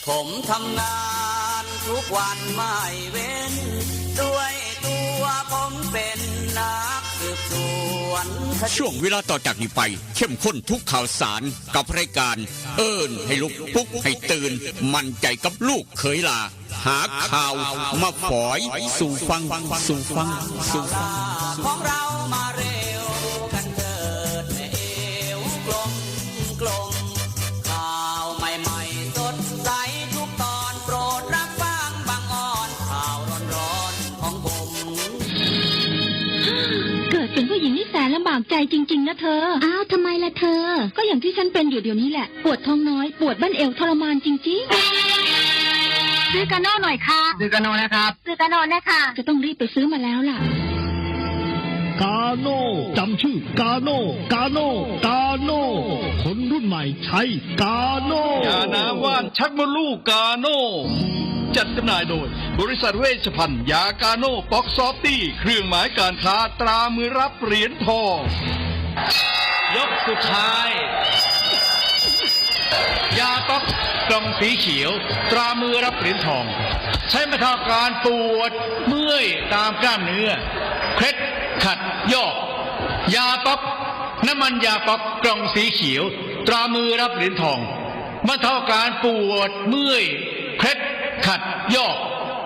ผมทำงานทุกวันไม่เว้นด้วยตัวผมเป็นนักสืบสวนช่วงเวลาต่อจากนี้ไปเข้มข้นทุกข่าวสารกับรายการเอิ้นให้ลุกปลุกให้ตื่นมั่นใจกับลูกเขยลาหาข่าวมาฝอยสู่ฟังของเรามาเร็วกันเถิดแม่เอวกลมข่าวใหม่ๆสดใสทุกตอนโปรดรับฟังบางอ่อนข่าวร้อนๆของผมเกิดเป็นผู้หญิงนี่แสนลำบากใจจริงๆนะเธออ้าวทำไมล่ะเธอก็อย่างที่ฉันเป็นอยู่เดี๋ยวนี้แหละปวดท้องน้อยปวดบั้นเอวทรมานจริงๆซื้อกาโน่หน่อยค่ะซื้อกาโน่นะครับซื้อกาโน่นะคะจะต้องรีบไปซื้อมาแล้วล่ะกาโน่จำชื่อกาโน่คนรุ่นใหม่ใช้กาโน่ยาน้ำว่านชักมดลูกกาโน่จัดจำหน่ายโดยบริษัทเวชภัณฑ์ยากาโน่ป๊อกซอฟตี้เครื่องหมายการค้าตรามือรับเหรียญทองยกสุดท้ายยาป๊อกกล่องสีเขียวตรามือรับเหรียญทองใช้บรรเทาการปวดเมื่อยตามกล้ามเนื้อเคล็ดขัดยอกยาป๊อกน้ำมันยาป๊อกกล่องสีเขียวตรามือรับเหรียญทองบรรเทาการปวดเมื่อยเคล็ดขัดยอก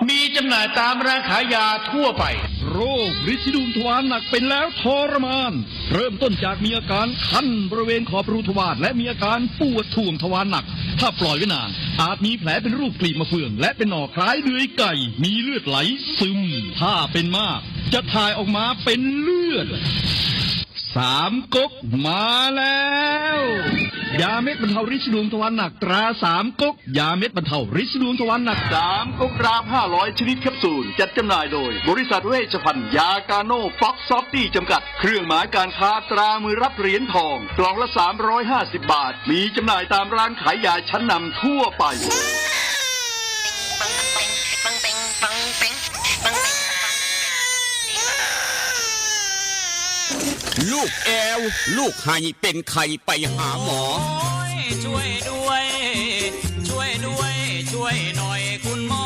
มีจำหน่ายตามร้านขายยาทั่วไปโรคฤทธิ์ดุมทวารหนักเป็นแล้วทรมานเริ่มต้นจากมีอาการคันบริเวณขอบรูทวารและมีอาการปวดท่วงทวารหนักถ้าปล่อยไว้นานอาจมีแผลเป็นรูปกลีบมะเฟืองและเป็นหน่อคล้ายเดือยไก่มีเลือดไหลซึมถ้าเป็นมากจะถ่ายออกมาเป็นเลือดสามก๊กมาแล้วยาเม็ดบรรเทาฤทธิ์ดวงทวารหนักตราสามก๊กยาเม็ดบรรเทาฤทธิ์ดวงทวารหนักสามก๊กราม500ชนิดแคปซูลจัดจำหน่ายโดยบริษัทเวชภัณฑ์ยากาโน่ฟ็อกซอฟตี้จำกัดเครื่องหมายการค้าตรามือรับเหรียญทองกล่องละ350 บาทมีจำหน่ายตามร้านขายยาชั้นนำทั่วไปลูกแอวลูกไห้เป็นไข้ไปหาหมอช่วยด้วยหน่อยคุณหมอ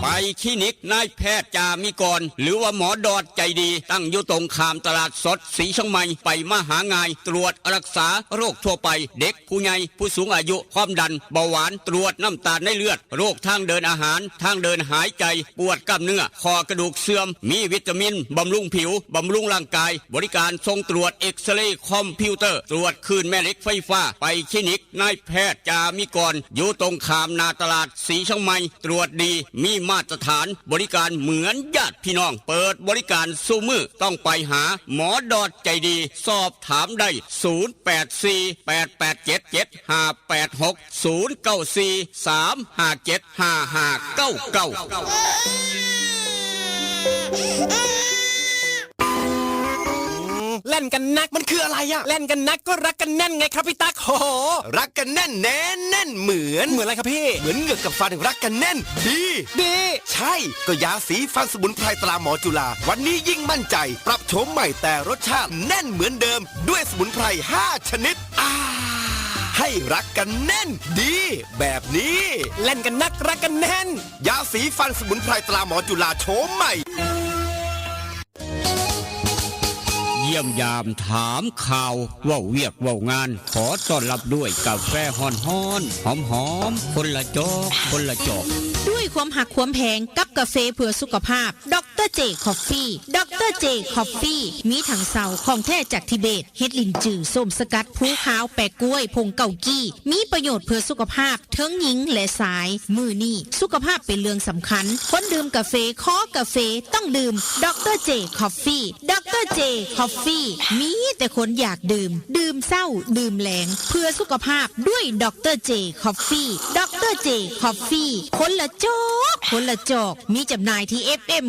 ไปคลินิกนายแพทย์จามิกรหรือว่าหมอดอดใจดีตั้งอยู่ตรงข้ามตลาดสดศรีเชียงใหม่ไปมาหางายตรวจรักษาโรคทั่วไปเด็กผู้ใหญ่ผู้สูงอายุความดันเบาหวานตรวจน้ำตาลในเลือดโรคทางเดินอาหารทางเดินหายใจปวดกล้ามเนื้อคอกระดูกเสื่อมมีวิตามินบำรุงผิวบำรุงร่างกายบริการส่งตรวจเอ็กซเรย์คอมพิวเตอร์ตรวจคลื่นแม่เหล็กไฟฟ้าไปคลินิกนายแพทย์จามิกรอยู่ตรงข้ามนาตลาดศรีเชียงใหม่ตรวจดีมีมาตรฐานบริการเหมือนญาติพี่น้องเปิดบริการสู้มือต้องไปหาหมอดอดใจดีสอบถามได้เล่นกันนักมันคืออะไรอะเล่นกันนักก็รักกันแน่นไงครับพี่ตั๊กโหรักกันแน่นแน่นเหมือนอะไรครับพี่เหมือนเหงือกกับฟันรักกันแน่นดีใช่ก็ยาสีฟันสมุนไพรตราหมอจุฬาวันนี้ยิ่งมั่นใจปรับโฉมใหม่แต่รสชาติแน่นเหมือนเดิมด้วยสมุนไพร5 ชนิดให้รักกันแน่นดีแบบนี้เล่นกันนักรักกันแน่นยาสีฟันสมุนไพรตราหมอจุฬาโฉมใหม่เยี่ยมยามถามข่าวว่าเวียกว่างานขอต้อนรับด้วยกาแฟฮ้อนหอมคนละจอกด้วยความหักความแพงกับกาแฟเพื่อสุขภาพดรเจคอฟฟี่ดรเจคอฟฟี่มีถังเสาของแท้จากทิเบตเฮ็ดลินจือส้มสกัดผู้ขาวแปะกล้วยผงเก่ากี้มีประโยชน์เพื่อสุขภาพทั้งหญิงและชายมือนี่สุขภาพเป็นเรื่องสำคัญคนดื่มกาแฟขอกาแฟต้องดื่มดรเจคอฟฟี่ดรเจคอฟฟี่มีแต่คนอยากดื่มเศร้าดื่มแหลงเพื่อสุขภาพด้วยดรเจคอฟฟี่ดรเจคอฟฟี่คนละจอกมีจำหน่ายที่ FM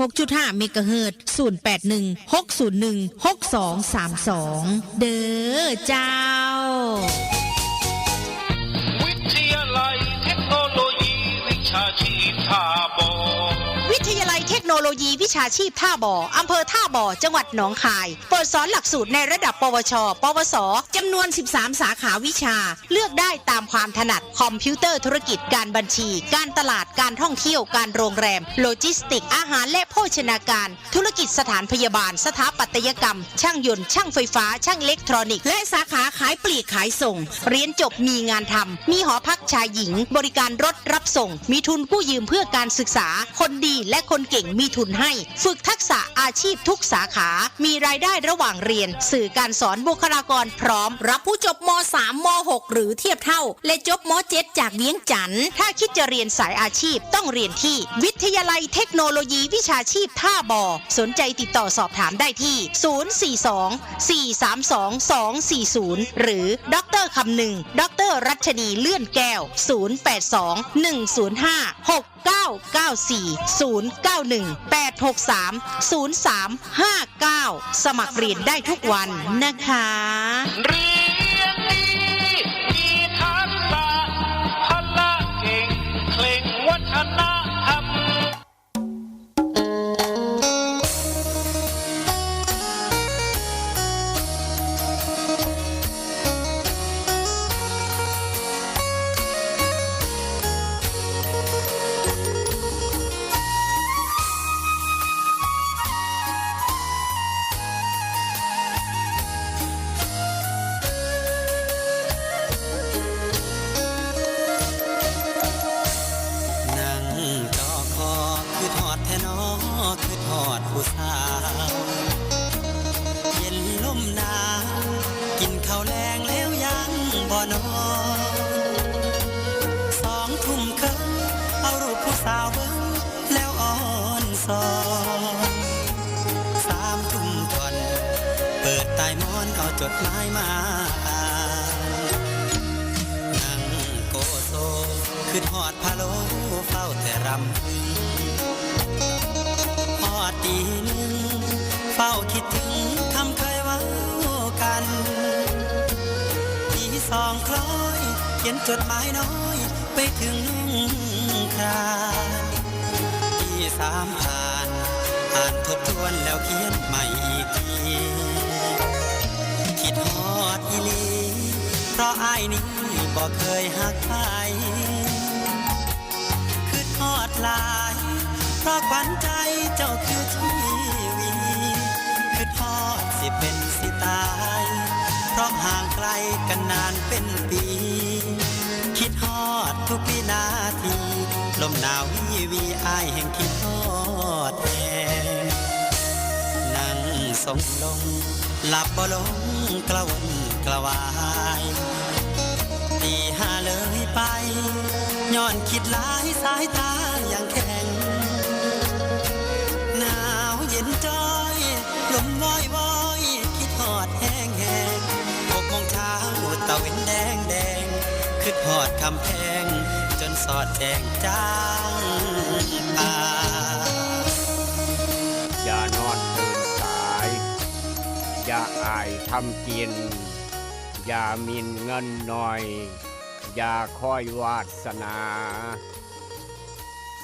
96.5 เมกะเฮิรตซ์ 0816016232 เด้อเจ้าวิทยาลัยเทคโนโลยีวิชาชีพท่าบ่อวิทยาลัยเทค โนโลยีวิชาชีพท่าบ่ออำเภอท่าบ่อจังหวัดหนองคายเปิดสอนหลักสูตรในระดับปวช ปวสจำนวน 13 สาขาวิชาเลือกได้ตามความถนัดคอมพิวเตอร์ธุรกิจการบัญชีการตลาดการท่องเที่ยวการโรงแรมโลจิสติกอาหารและโภชนาการธุรกิจสถานพยาบาลสถาปัตยกรรมช่างยนต์ช่างไฟฟ้าช่างอิเล็กทรอนิกส์และสาขาขายปลีกขายส่งเรียนจบมีงานทำมีหอพักชายหญิงบริการรถรับส่งมีทุนกู้ยืมเพื่อการศึกษาคนดีและคนเก่งมีทุนให้ฝึกทักษะอาชีพทุกสาขามีรายได้ระหว่างเรียนสื่อการสอนบุคลากรพร้อมรับผู้จบม.3 ม.6 หรือเทียบเท่าและจบม.7 จากเวียงจันทร์ถ้าคิดจะเรียนสายอาชีพต้องเรียนที่วิทยาลัยเทคโนโลยีวิชาชีพท่าบ่อสนใจติดต่อสอบถามได้ที่ 042-432-240 หรือดร.คำนึงดร.รัชนีเลื่อนแก้ว 082-105-6994-091-863-0359 สมัครเรียนได้ทุกวันนะคะ เรียนดีมีทักษะพละเก่งเคร่งวัฒนธรรม นั่งจอคอคือทอดแทนอคือทอดผู้สาวเย็นลมหนาวกินข้าวแลงแล้วยังบ่นอน2 ทุ่มครึ่งเอารูปผู้สาวเบิ่งแล้วอ่อนสอน3 ทุ่มก่อนเปิดใต้หมอนเอาจดหมายมาอ่านนั่งโกโซคือทอดพะโล้เฝ้าแต่รำพึงพอตี 1เฝ้าคิดถึงคำเคยเว้ากันตี2คล้อยเขียนจดหมายน้อยไปถึงนุ่งครานตี3ผ่านอ่านทบทวนแล้วเขียนใหม่อีกทีคิดฮอดอีหลีเพราะอ้ายนี้บ่เคยหักใครคือทอดหลายเพราะขวัญใจเจ้าคือชีวีคือทอดสิเป็นสิตายเพราะห่างไกลกันนานเป็นปีคิดฮอดทุกวินาทีลมหนาววีวีอ้ายแห่งคิดฮอดแองนั่งทรงลงหลับบ่ลงกระวนกระวายตี5เลยไปย้อนคิดหลายสายตาอย่างแข็งหนาวเย็นจ้อยลมวอยวอยคิดฮอดแห้งแห้ง6 โมงเช้าตะเวนแดงแดงคิดฮอดคำแพงจนสอดแจงจางตาอย่านอนตื่นสายอย่าอายทำกินอย่ามินเงินหน่อยอย่าคอยวาสนา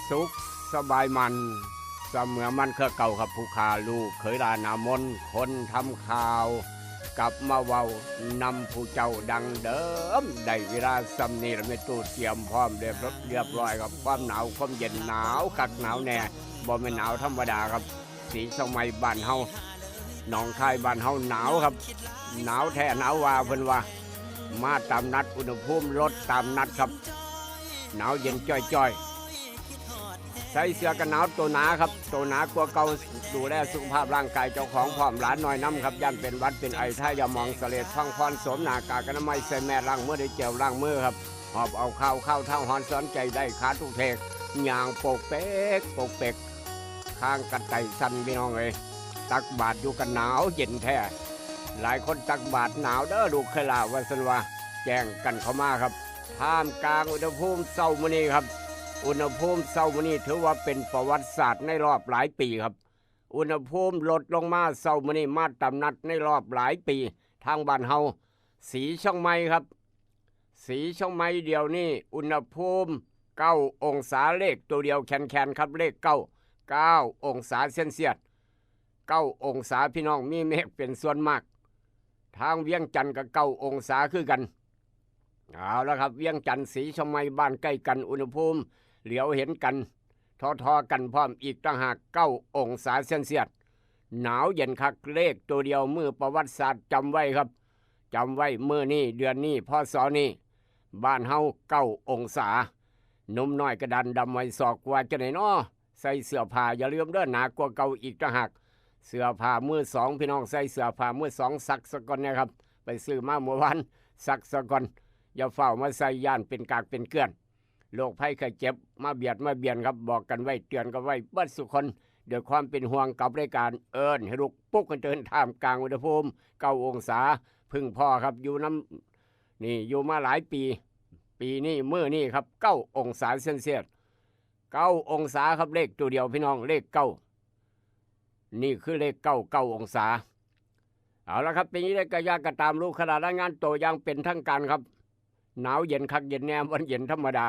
สุขสบายมันเสมอมันคือเก่ากับผู้ขาลูกเคยลานามนคนทำข่าวกลับมาเว้านำผู้เจ้าดังเดิมได้เวลาสำนีไม่ตู้เตรียมพร้อมเรียบร้อยกับความหนาวความเย็นหนาวกักหนาวแน่บ่แม่นหนาวธรรมดาครับสีสมัยบ้านเฮาหนองคายบ้านเฮาหนาวครับหนาวแท้หนาวว่าเพิ่นว่ามาตามนัดอุณหภูมิลดตามนัดครับหนาวเย็นจ้อยๆใส่เสื้อกันหนาวตัวหนาครับตัวหนากว่าเก่าดูแลสุขภาพร่างกายเจ้าของพร้อมหลานน้อยน้ำครับย่านเป็นวัดเป็นไอถ้าอย่ามองเสลดฟังพรสวมหน้ากากอนามัยใส่แม่ล้างมือได้เจลล้างมือครับหอบเอาข้าวเท้าหอนสอนใจได้ขาทุกเทกย่างโปกเป๊กข้างกันไตสั่นพี่น้องเลยตักบาตรอยู่กันหนาวเย็นแท้หลายคนตักบาตรหนาวเด้อลูกเคยลาวันสันว่าแจ้งกันเข้ามาครับท่ามกลางอุณหภูมิเศร้ามื้อนี้ครับอุณหภูมิเศร้ามื้อนี้ถือว่าเป็นประวัติศาสตร์ในรอบหลายปีครับอุณหภูมิลดลงมาเศร้ามื้อนี้มาตามนัดในรอบหลายปีทางบ้านเฮาสีช่องไม้ครับสีช่องไม้เดียวนี้อุณหภูมิ9 องศาเลขตัวเดียวแคนครับเลข9 9 องศาเซนเซียส9 องศาพี่น้องมีเมฆเป็นส่วนมากทางเวียงจันทร์ก็9 องศาคือกันเอาแล้วครับเวียงจันทร์ศรีชมัยบ้านใกล้กันอุณหภูมิเหลียวเห็นกันทอกันพร้อมอีกต่างหาก9 องศาเซนเซียสหนาวเย็นคักเลขตัวเดียวมือประวัติศาสตร์จำไว้ครับจำไว้มือนี้เดือนนี้พศนี้บ้านเฮา9 องศาหนุ่มน้อยกระดันดำไว้ศอกว่าจะไหนน้อใส่เสื้อผ้าอย่าลืมเด้อหนากว่าเก่าอีกต่างหากเสื้อผ้ามือสองพี่น้องใส่เสื้อผ้ามือสองซักสะก่อนนะครับไปซื้อมาเมื่อวานซักสะก่อนอย่าเฝ้ามาใส่ย่านเป็นกากเป็นเกลื่อนโรคภัยไข้เจ็บมาเบียดมาเบียนครับบอกกันไว้เตือนกันไว้เบิดสุคนด้วยความเป็นห่วงกับรายการเอิญให้ลุกปุ๊กกันเดินท่ามกลางอุณหภูมิ9 องศาพึ่งพ่อครับอยู่น้ำนี่อยู่มาหลายปีนี้มื้อนี้ครับ9 องศาเซนเซียส9 องศาครับเลขตัวเดียวพี่น้องเลข9นี่คือเลข9 องศาเอาละครับปีนี้ได้กระยากระตามรู้ขนาดรายงานตัวอย่างเป็นทางการครับหนาวเย็นคักเย็นแนมวันเย็นธรรมดา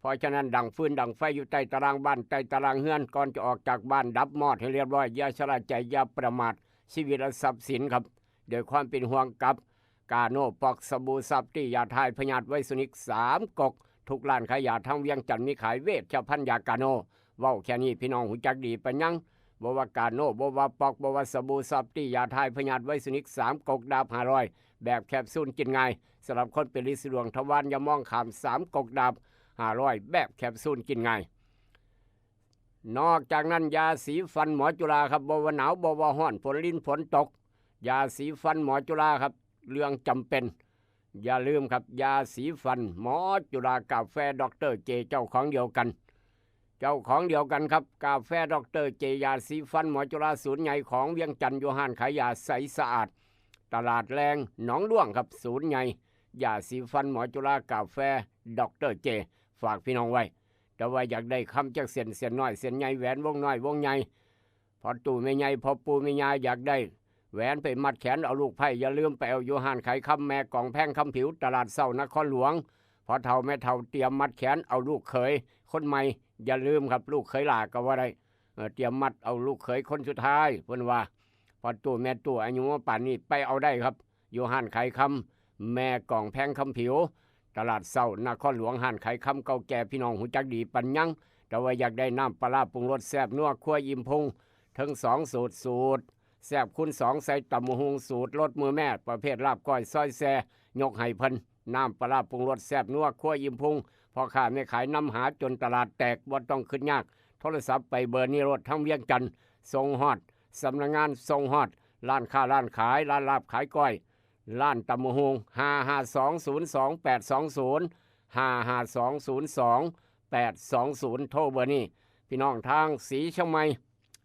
เพราะฉะนั้นดังฟืนดังไฟอยู่ใต้ตารางบ้านใต้ตารางเฮือนก่อนจะออกจากบ้านดับมอดให้เรียบร้อยอย่าชะล่าใจอย่าประมาทชีวิตและทรัพย์สินครับโดยความเป็นห่วงกับกาโนปอกสบู่ซับที่ยาทายพยาธิไวสุนิก3 กกทุกร้านขายยาทั้งเวียงจันทร์มีขายเวชภัณฑ์ยากาโนเว้าแค่นี้พี่น้องหูจักดีปะยังบ่ว่ากาโนบ่ว่าปอกบ่ว่าสบู่ซับที่ยาทายพยาธิไวสุนิก3 กกดาบ500แบบแคปซูลกินง่ายสำหรับคนเป็นลินสีดวงทวารอย่ามองข้าม3 กกดาบ500แบบแคปซูลกินง่ายนอกจากนั้นยาสีฟันหมอจุฬาครับบ่ว่าหนาวบ่ว่าร้อนฝนลิ้นฝนตกยาสีฟันหมอจุฬาครับเรื่องจำเป็นอย่าลืมครับยาสีฟันหมอจุฬากาแฟดรเจเจ้าของเดียวกันครับกาแฟดรเจยาสีฟันหมอจุฬาศูนย์ใหญ่ของเวียงจันทร์อยู่ห้านขายยาใสสะอาดตลาดแรงหนองด้วงครับศูนย์ใหญ่ยาสีฟันหมอจุฬากาแฟดรเจฝากพี่น้องไว้แต่ว่าอยากได้คำจากเส้นน้อยเส้นใหญ่แหวนวงน้อยวงใหญ่พอตู่ไม่ใหญ่พอปูไม่ใหญ่อยากได้แหวนไปมัดแขนเอาลูกไผ่อย่าลืมไปเอาโยหานไขคำแม่กองแพงคำผิวตลาดเศร้านครหลวงพอเท่าแม่เท่าเตรียมมัดแขนเอาลูกเขยคนใหม่อย่าลืมครับลูกเขยหลาก็ว่าได้เตรียมมัดเอาลูกเขยคนสุดท้ายเพิ่นว่าพอตู่แม่ตู่อายุป่านนี้ไปเอาได้ครับโยหานไขคำแม่กองแพงคำผิวตลาดเศร้านครหลวงห้านไขคำเก่าแก่พี่น้องหูจักดีปัญญังแต่ว่าอยากได้น้ำปลาปรุงรสแซ่บนัวคั่วอิ่มพุงทั้ง2 สูตรแซ่บคูณ2ใส่ตำมะฮุงสูตรรสมือแม่ประเภทลาบก้อยซอยแซ่ยกให้เพิ่นน้ำปลาปรุงรสแซ่บนัวคั่วอิ่มพุงพอข้าไม่ขายน้ำหาจนตลาดแตกบ่ต้องขึ้นยากโทรศัพท์ไปเบอร์นี้รถทั้งเวียงจันทร์ส่งฮอดสำนักงานส่งฮอดร้านค้าร้านขายร้านลาบขายก้อยร้านตำมะฮุง552022820 552022820โทรเบอร์นี้พี่น้องทางศรีเชียงใหม่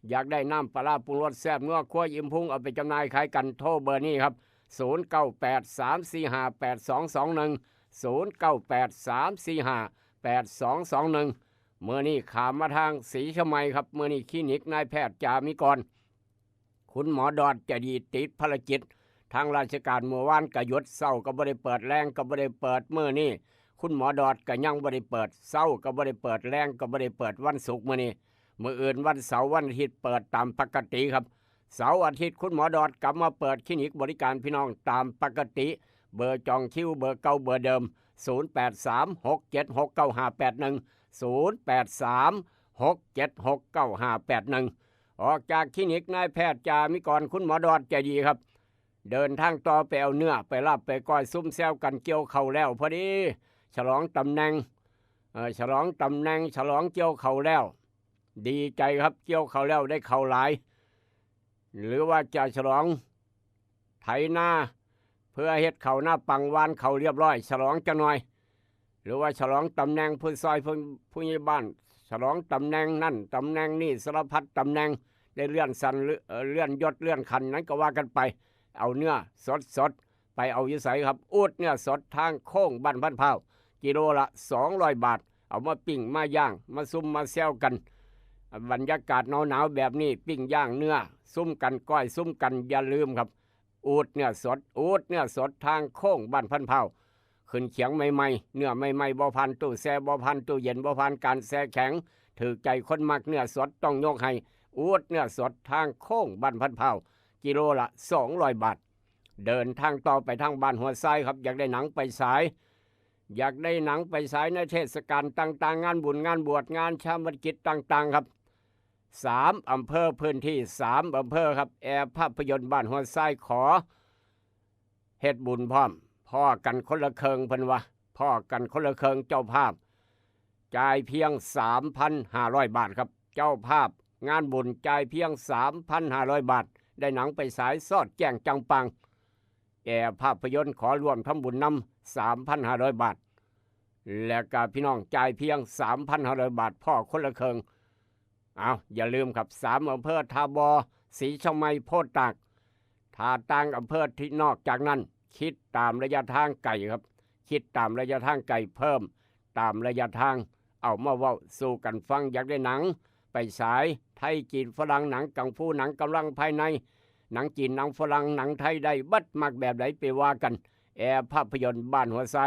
อยากได้น้ำปลาปรุงรสแซ่บนัวคั่วอิ่มพุงเอาไปจำหน่ายขายกันโทรเบอร์นี้ครับ0983458221 0983458221เมื่อนี้ขามมาทางศรีเชียงใหม่ครับเมื่อนี้คลินิกนายแพทย์จามิกรคุณหมอดอดจะดีติดภารกิจทางราชการเมื่อวานก็หยุดเศร้าก็บ่ได้เปิดแรงก็บ่ได้เปิดเมื่อนี้คุณหมอดอดก็ยังบ่ได้เปิดเศร้าก็บ่ได้เปิดแรงก็บ่ได้เปิดวันศุกร์มื้อนี้มื้ออื่นวันเสาร์วันอาทิตย์เปิดตามปกติครับเสาร์อาทิตย์คุณหมอดอดกลับมาเปิดคลินิกบริการพี่น้องตามปกติเบอร์จองคิวเบอร์เก่าเบอร์เดิม0836769581 0836769581ออกจากคลินิกนายแพทย์จามิกรคุณหมอดอดใจดีครับเดินทางต่อไปเอาเนื้อไปลาบไปก้อยซุ่มแซวกันเกี่ยวเข่าแล้วพอดีฉลองตำแหน่งฉลองเกี่ยวเข่าแล้วดีใจครับเกี่ยวเข่าแล้วได้เข่าหลายหรือว่าจะฉลองไถนาเพื่อเฮ็ดเข่าหน้าปังวานเข่าเรียบร้อยฉลองจังหน่อยหรือว่าฉลองตำแหน่งผู้ซอยผู้ใหญ่บ้านฉลองตำแหน่งนั่นตำแหน่งนี่สารพัดตำแหน่งได้เลื่อนสั้นเลื่อนยศเลื่อนขันนั้นก็ว่ากันไปเอาเนื้อสดไปเอาอยู่ไสครับอูดเนื้อสดทางโค้งบ้านพันพร้าวกิโลละ200 บาทเอามาปิ้งมาย่างมาซุ่มมาแซวกันบรรยากาศหนาวๆแบบนี้ปิ้งย่างเนื้อซุ่มกันก้อยซุ่มกันอย่าลืมครับอูดเนื้อสดทางโค้งบ้านพันพร้าวขึ้นเขียงใหม่ๆเนื้อใหม่ๆบ่ผ่านตู้แช่บ่ผ่านตู้เย็นบ่ผ่านการแช่แข็ง ถือใจคนมักเนื้อสดต้องยกให้อูดเนื้อสดทางโค้งบ้านพันเผากิโลละ200 บาทเดินทางต่อไปทางบ้านหัวไซครับอยากได้หนังไปฉายอยากได้หนังไปฉายในเทศกาลต่างๆงานบุญงานบวชงานชาปนกิจต่างๆครับ3 อำเภอพื้นที่3 อำเภอครับแอร์ภาพยนตร์บ้านหัวไซขอเฮ็ดบุญพร้อมพ่อกันคนละเคิงเพิ่นว่าพ่อกันคนละเคิงเจ้าภาพจ่ายเพียง 3,500 บาทครับเจ้าภาพงานบุญจ่ายเพียง 3,500 บาทได้หนังไปฉายสอดแจ้งจังปังแอร์ภาพยนตร์ขอรวมทำบุญนำ 3,500 บาทและก็พี่น้องจ่ายเพียง 3,500 บาทพ่อคนละเคิงเอาอย่าลืมครับ3 อำเภอทาบอศรีเชียงใหม่โพธิ์ตากถ้าต่างอำเภอที่นอกจากนั้นคิดตามระยะทางไกลครับคิดตามระยะทางไกลเพิ่มตามระยะทางเอามาเว้าสู่กันฟังอยากได้หนังไปฉายไทยจีนฝรั่งหนังกังฟูหนังกำลังภายในหนังจีนหนังฝรั่งหนังไทยได้บัดมักแบบไหนไปว่ากันแอร์ภาพยนตร์บ้านหัวไซ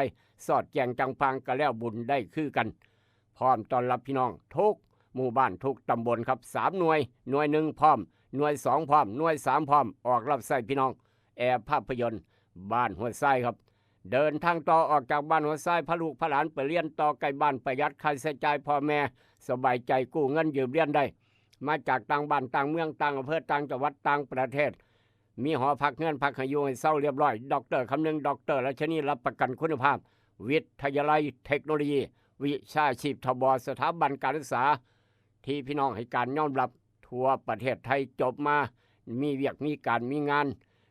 สอดแจงจังปังก็แล้วบุญได้คือกันพร้อมต้อนรับพี่น้องทุกหมู่บ้านทุกตำบลครับ3 หน่วย1พร้อมหน่วย2พร้อมหน่วย3พร้อมออกรับใส่พี่น้องแอร์ภาพยนตร์บ้านหัวไซครับเดินทางต่อออกจากบ้านหัวไซพาลูกพาหลานไปเรียนต่อไกลบ้านประหยัดค่าใช้จ่ายพ่อแม่สบายใจกู้เงินยืมเรียนได้มาจากต่างบ้านต่างเมืองต่างอำเภอต่างจังหวัดต่างประเทศมีหอพักเงินพักให้อยู่ให้เศร้าเรียบร้อยดร.คำนึงดร.รัชนีรับประกันคุณภาพวิทยาลัยเทคโนโลยีวิชาชีพทบสถาบันการศึกษาที่พี่น้องให้การยอมรับทั่วประเทศไทยจบมามีเวียกมีการมีงาน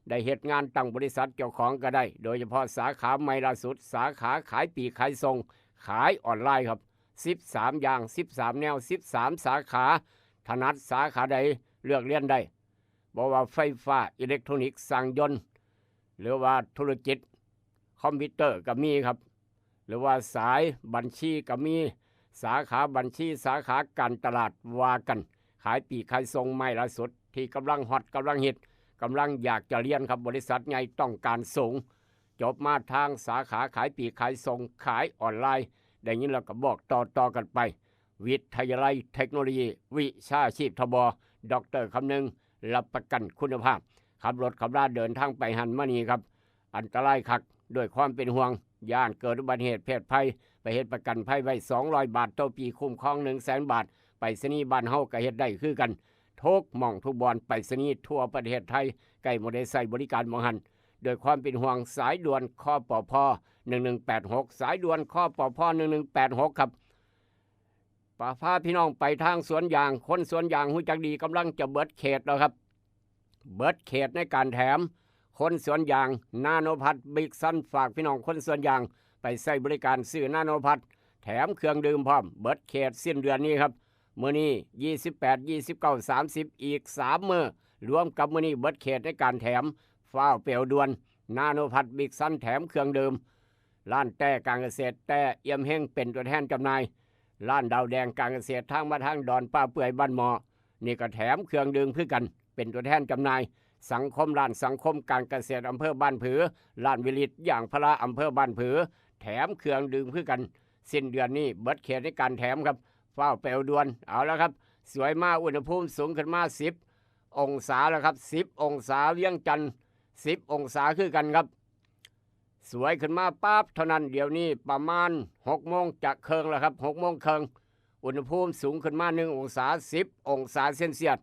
ได้เหตุงานตั้งบริษัทเจ้าของก็ได้โดยเฉพาะสาขาใหม่ล่าสุดสาขาขายปีกขายส่งขายออนไลน์ครับ13 อย่าง13 แนว13 สาขาถนัดสาขาใดเลือกเรียนได้บอกว่าไฟฟ้าอิเล็กทรอนิกส์สั่งยนต์หรือว่าธุรกิจคอมพิวเตอร์ก็มีครับหรือว่าสายบัญชีก็มีสาขาบัญชีสาขาการตลาดว่ากันขายปีกขายส่งใหม่ล่าสุดที่กำลังฮอตกำลังฮิตกำลังอยากจะเรียนครับบริษัทใหญ่ต้องการสูงจบมาทางสาขาขายปีกขายส่งขายออนไลน์ได้ยินแล้วก็บอกต่อกันไปวิทยาลัยเทคโนโลยีวิชาชีพทบดร.คำนึงรับประกันคุณภาพขับรถขับราเดินทางไปหันมานีครับอันตรายคักด้วยความเป็นห่วงย่านเกิดอุบัติเหตุเพศภัยไปเฮ็ดประกันภัยไว้200 บาทต่อปีคุ้มครอง 100,000 บาทไปรษณีย์บ้านเฮาก็เฮ็ดได้คือกันทุกหม่องทุกบอนไปรษณีย์ทั่วประเทศไทยใกล้บ่ได้ใช้บริการบ่หันโดยความเป็นห่วงสายด่วนคปภ1186สายด่วนคปภ1186ครับป้าพาพี่น้องไปทางสวนยางคนสวนยางฮู้จักดีกำลังจะเบิดเขตแล้วครับเบิดเขตในการแถมคนสวนยางนาโนพัทบิ๊กซันฝากพี่น้องคนสวนยางไปใช้บริการซื้อนาโนพัทแถมเครื่องดื่มพร้อมเบิดเขตสิ้นเดือนนี้ครับมื้อนี้28 29 30อีก3มื้อรวมกับมื้อนี้เบิดเขตในการแถมฟ้าวเปลวด่วนนาโนพัทบิ๊กซันแถมเครื่องดื่มร้านแต่การเกษตรแต่เอี่ยมเฮงเป็นตัวแทนจำหน่ายร้านดาวแดงการเกษตรทางมาทางดอนป้าเปื่อยบ้านหมอนี่ก็แถมเครื่องดื่มคือกันเป็นตัวแทนจำหน่ายสังคมร้านสังคมการเกษตรอำเภอบ้านผือร้านวิลิตอย่างพระอำเภอบ้านผือแถมเครื่องดื่มคือกันสิ้นเดือนนี้เบิดเขตในการแถมครับฟ้าวเปลวด่วนเอาแล้วครับสวยมากอุณหภูมิสูงขึ้นมา10 องศาแล้วครับ10 องศาเวียงจันทร์10 องศาคือกันครับสวยขึ้นมาปั๊บเท่านั้นเดี๋ยวนี้ประมาณ6 โมงจะเคิงแล้วครับ6 โมงเคิงอุณหภูมิสูงขึ้นมา1 องศา10 องศาเซนเซียส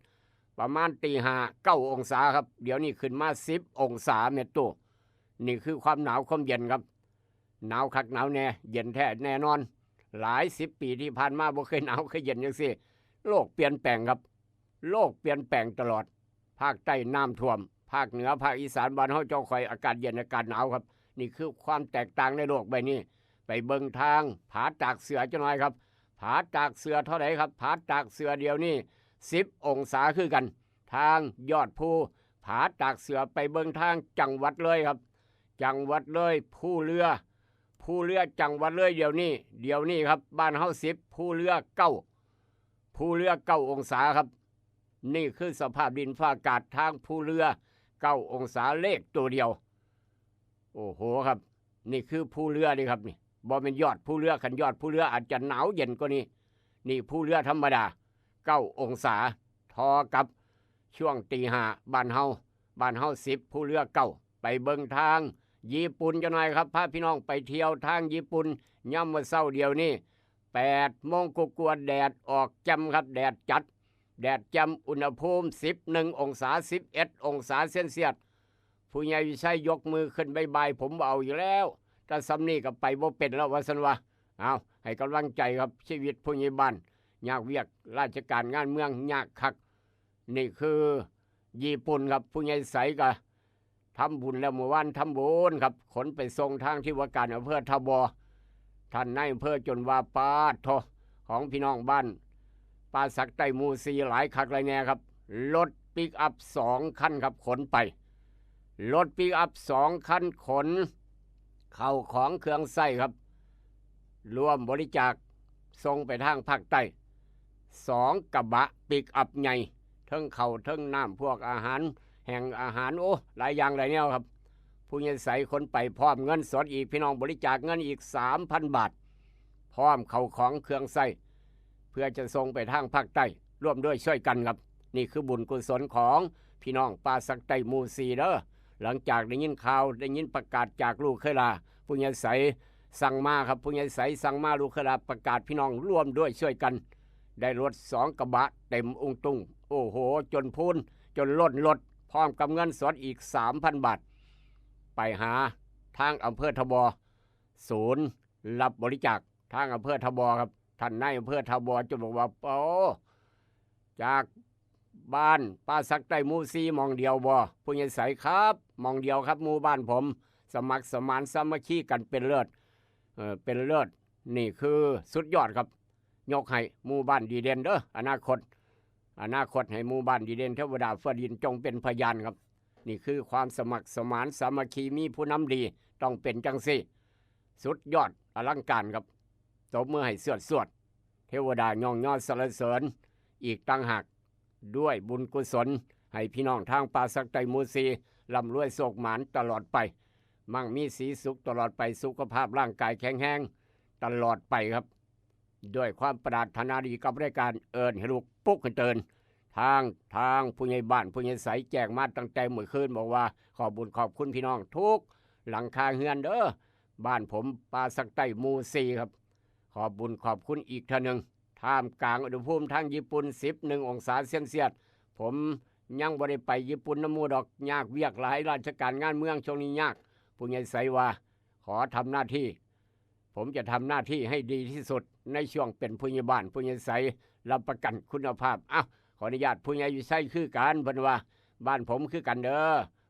ประมาณตีห้า9 องศาครับเดี๋ยวนี้ขึ้นมา10 องศาเมตรตัวนี่คือความหนาวความเย็นครับหนาวคักหนาวแน่เย็นแท้แน่นอนหลาย10 ปีที่ผ่านมาบ่เคยหนาวเคยเย็นอย่างนี้โลกเปลี่ยนแปลงครับโลกเปลี่ยนแปลงตลอดภาคใต้น้ำท่วมภาคเหนือภาคอีสานบ้านเฮาเจ้าข่อยอากาศเย็นอากาศหนาวครับนี่คือความแตกต่างในโลกใบนี้ไปเบิ่งทางผาตากเสือจังหน่อยครับผาตากเสือเท่าไหร่ครับผาตากเสือเดียวนี่10 องศาคือกันทางยอดภูผาตากเสือไปเบิ่งทางจังหวัดเลยครับจังหวัดเลยภูเรือจังหวัดเลยเดี๋ยวนี้ครับบ้านเฮา10ภูเรือ9 องศาครับนี่คือสภาพดินฟ้าอากาศทางภูเรือ9 องศาเลขตัวเดียวโอ้โหครับนี่คือภูเรือนี่ครับนี่บ่เป็นยอดภูเรือขันยอดภูเรืออาจจะหนาวเย็นกว่านี้ นี่ผู้เรือธรรมดา9 องศาทอกับช่วงตี 5บ้านเฮา10ผู้เรือ9ไปเบิ่งทางญี่ปุ่นจะหน่อยครับพาพี่น้องไปเที่ยวทางญี่ปุ่นย่ำมื้อเช้าเดียวนี้8 โมงกว่าๆแดดออกแจ่มครับแดดจัดแดดแจ่มอุณหภูมิ11 องศา11 องศาเซนเซียสผู้ใหญ่วิชัยยกมือขึ้นบายผมเอาอยู่แล้วแต่ซ้ำนี่ก็ไปบ่เป็นแล้วว่าซั่นว่าเอาให้กำลังใจครับชีวิตผู้ใหญ่บ้านยากเวียกราชการงานเมืองยากคักนี่คือญี่ปุ่นครับผู้ใหญ่ใสก็ทำบุญแล้วเมื่อวานทำบุญครับขนไปส่งทางที่ว่าการอำเภอทบท่านนายอำเภอจนว่าปาดโทของพี่น้องบ้านป่าสักใต้หมู่4หลายคักหลายแน่ครับรถปิกอัพ2 คันครับขนไปรถปิกอัพ2 คันขนเข้าของเครื่องใส้ครับรวมบริจาคส่งไปทางภาคใต้2 กระบะปิกอัพใหญ่ทั้งข้าวทั้งน้ำพวกอาหารแห่งอาหารโอ้หลายอย่างหลายแนวครับผู้ใหญ่ใสคนไปพร้อมเงินสดอีกพี่น้องบริจาคเงินอีก 3,000 บาทพร้อมเข้าของเครื่องใส้เพื่อจะส่งไปทางภาคใต้ร่วมด้วยช่วยกันครับนี่คือบุญกุศลของพี่น้องป่าสักใต้หมู่4เด้อหลังจากได้ยินข่าวได้ยินประกาศจากลูกเคยลาผู้ใหญ่ใสสั่งมาครับผู้ใหญ่ใสสั่งมาลูกเคยลาประกาศพี่น้องร่วมด้วยช่วยกันได้รถ2 กระบะเต็มองตุงโอ้โหจนพูนจนล้นรถพร้อมกับเงินสดอีก 3,000 บาทไปหาทางอำเภอทบศูนย์รับบริจาคทางอำเภอทบครับท่านนายอำเภอทบจะบอกว่าโอ้จากบ้านป้าสักใต้หมู่4มองเดียวบ่ผู้ใหญ่ใสครับมองเดียวครับหมู่บ้านผมสมัครสมานสามัคคีกันเป็นเลิศเป็นเลิศนี่คือสุดยอดครับยกให้หมู่บ้านดีเด่นเด้ออนาคตให้หมู่บ้านดีเด่นเทวดาฟ้าดินจงเป็นพยานครับนี่คือความสมัครสมานสามัคคีมีผู้นำดีต้องเป็นจังซี่สุดยอดอลังการครับตบมือให้สวดเทวดาย่องยอดสรรเสริญอีกตั้งหากด้วยบุญกุศลให้พี่น้องทางป่าสักใต้หมู่4ร่ำรวยโศกหมานตลอดไปมั่งมีสีสุขตลอดไปสุขภาพร่างกายแข็งแรงตลอดไปครับด้วยความปรารถนาดีกับรายการเอิญให้ลูกปุ๊กให้เตือนทางผู้ใหญ่บ้านผู้ใหญ่ใสแจ้งมาตั้งแต่เมื่อคืนบอกว่าขอบุญขอบคุณพี่น้องทุกหลังคาเฮือนเด้อบ้านผมป่าสักใต้หมู่4ครับขอบุญขอบคุณอีกท่านหนึ่งท่ามกลางอุณหภูมิทางญี่ปุ่น11 องศาเซนเซียสผมยังบ่ได้ไปญี่ปุ่นน้ำมูดอกยากเวียกหลายราชการงานเมืองช่วงนี้ยากผู้ใหญ่ใสว่าขอทำหน้าที่ผมจะทำหน้าที่ให้ดีที่สุดในช่วงเป็นผู้ใหญ่บ้านผู้ใหญ่ใสรับประกันคุณภาพขออนุญาตผู้ใหญ่วิชัยคือกันเพิ่นว่าบ้านผมคือกันเด้อ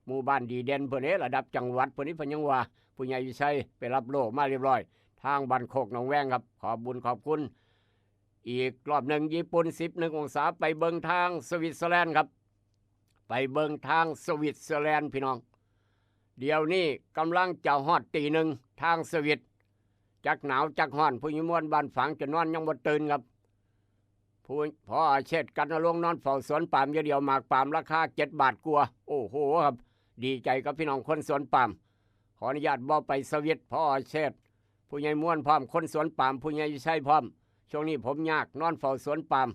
หมู่บ้านดีเด่นเพิ่นระดับจังหวัดเพิ่นนี้เพิ่นยังว่าผู้ใหญ่วิชัยไปรับโล่มาเรียบร้อยทางบ้านโคกหนองแวงครับขอบุญขอบคุณอีกรอบหนึ่งญี่ปุ่น11 องศาไปเบิงทางสวิตเซอร์แลนด์ครับไปเบิงทางสวิตเซอร์แลนด์พี่น้องเดี๋ยวนี้กำลังจะฮอดตี 1ทางสวิตจักหนาวจักฮ้อนผู้ยิมวนบ้านฝังจะนอนยังบ่ตื่นครับผู้พอเช็ดกันลงนอนเฝ้าสวนปาล์มเดียวหมากปาล์มราคา7 บาทกว่าโอ้โหครับดีใจกับพี่น้องคนสวนปาล์มขออนุญาตบ่ไปสวิตพอเช็ดผู้ใหญ่ม่วนพร้อมคนสวนปาล์มผู้ใหญ่ใช้พร้อมช่วงนี้ผมยากนอนเฝ้าสวนปาล์ม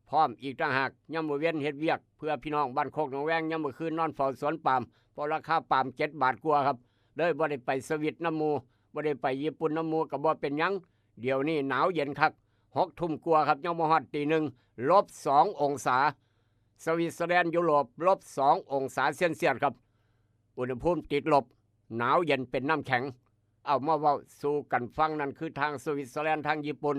พร้อมอีกต่างหากยามมื้อเว้นเฮ็ดเวียกเพื่อพี่น้องบ้านโคกหนองแวงยามมื้อคืนนอนเฝ้าสวนปาล์มเพราะราคาปาล์ม7 บาทกว่าครับเลยบ่ได้ไปสวิตน้ำหมู่บ่ได้ไปญี่ปุ่นน้ำหมู่ก็บ่เป็นหยังเดี๋ยวนี้หนาวเย็นคัก6 ทุ่มกว่าครับยังบ่ฮอดตี 1 -2 องศาสวิตเซอร์แลนด์ยุโรป-2 องศาเซนเซียสครับอุณหภูมิติดลบหนาวเย็นเป็นน้ำแข็งเอามาเว้าสู่กันฟังนั่นคือทางสวิตเซอร์แลนด์ทางญี่ปุ่น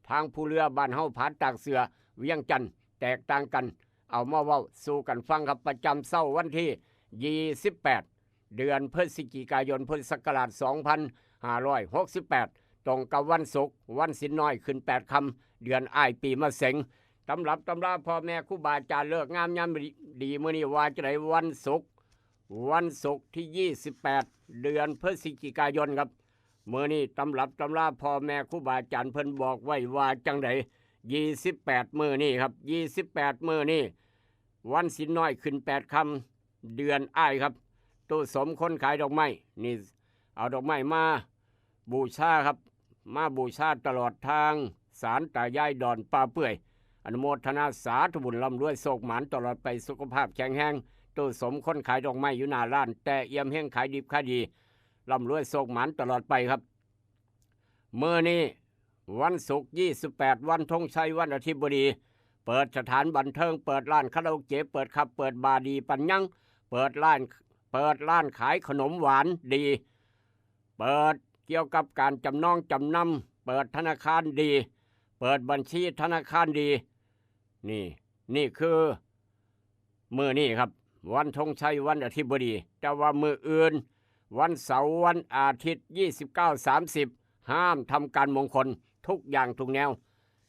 ทางผู้เรือบ้านเฮาผาตากเสือเวียงจันทน์แตกต่างกันเอามาเว้าสู่กันฟังครับประจำเช้าวันที่28เดือนพฤศจิกายนพุทธศักราช2568ตรงกับวันศุกร์วันศีลน้อยขึ้น8 ค่ำเดือนอ้ายปีมะเส็งตำรับตำราพ่อแม่ครูบาอาจารย์เลิกงามยามดีมื้อนี้ว่าจะได้วันศุกร์ที่28เดือนพฤศจิกายนครับมื้อนี้ตำรับตำราพ่อแม่ครูบาอาจารย์เพิ่นบอกไว้ว่าจังได28มื้อนี้ครับ28มื้อนี้วันศีลน้อยขึ้น8 ค่ำเดือนอ้ายครับตู้สมคนขายดอกไม้นี่เอาดอกไม้มาบูชาครับมาบูชาตลอดทาง ศาลตายายดอนป่าเปื่อยอนุโมทนาสาธุบุญร่ำรวยโศกหมานตลอดไปสุขภาพแข็งแรงตู้สมคนขายดอกไม้อยู่หน้าร้านแต่เอี่ยมเฮงขายดิบขายดีร่ำรวยโศกหมานตลอดไปครับเมื่อนี้วันศุกร์28วันธงชัยวันอาทิตย์บดีเปิดสถานบันเทิงเปิดร้านคาราโอเกะเปิดขับเปิดบาร์ดีปัญญังเปิดร้านขายขนมหวานดีเปิดเกี่ยวกับการจำนองจำนำเปิดธนาคารดีเปิดบัญชีธนาคารดีนี่คือมื้อนี้ครับวันธงชัยวันอาทิตย์บดีแต่ว่ามื้ออื่นวันเสาร์วันอาทิตย์29-30ห้ามทำการมงคลทุกอย่างทุกแนว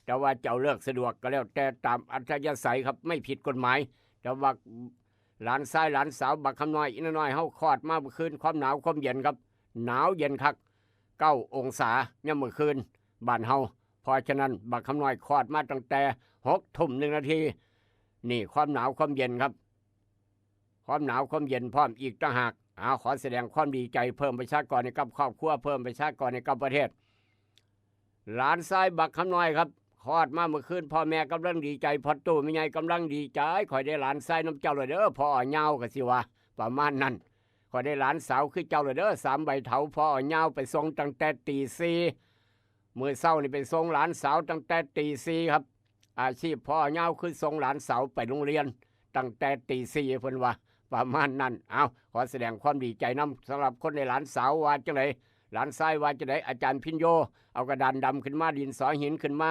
แต่ว่าเจ้าเลือกสะดวกก็แล้วแต่ตามอัธยาศัยครับไม่ผิดกฎหมายแต่ว่าหลานชายหลานสาวบักคำน้อยอีน้อยเฮาคลอดมาเมื่อคืนความหนาวความเย็นครับหนาวเย็นคัก9 องศายามมื้อคืนบ้านเฮาเพราะฉะนั้นบักคำน้อยคลอดมาตั้งแต่6:01 นาทีนี่ความหนาวความเย็นครับความหนาวความเย็นพร้อมอีกต่างหากขอแสดงความดีใจเพิ่มประชากรในกับครอบครัวเพิ่มประชากรในกับประเทศหลานชายบักคำน้อยครับคลอดมาเมื่อคืนพ่อแม่กำลังดีใจพอตู้แม่ใหญ่กำลังดีใจขอยได้หลานชายน้ำเจ้าเลยเด้อพ่อเหงาก็สิว่าประมาณนั้นขอยได้หลานสาวคือเจ้าเลยเด้อ3 ใบเถาพ่อเหงาไปส่งตั้งแต่ตี 4มื้อเช้านี่ไปส่งหลานสาวตั้งแต่ตี 4ครับอาชีพพ่อเหงาคือส่งหลานสาวไปโรงเรียนตั้งแต่ตี 4เพิ่นว่าประมาณนั้นขอแสดงความดีใจนํสำหรับคนในหลานสาวว่าจังได๋หลานชายว่าจังได๋อาจารย์พิญโยเอากระดานดำขึ้นมาดินสอหินขึ้นมา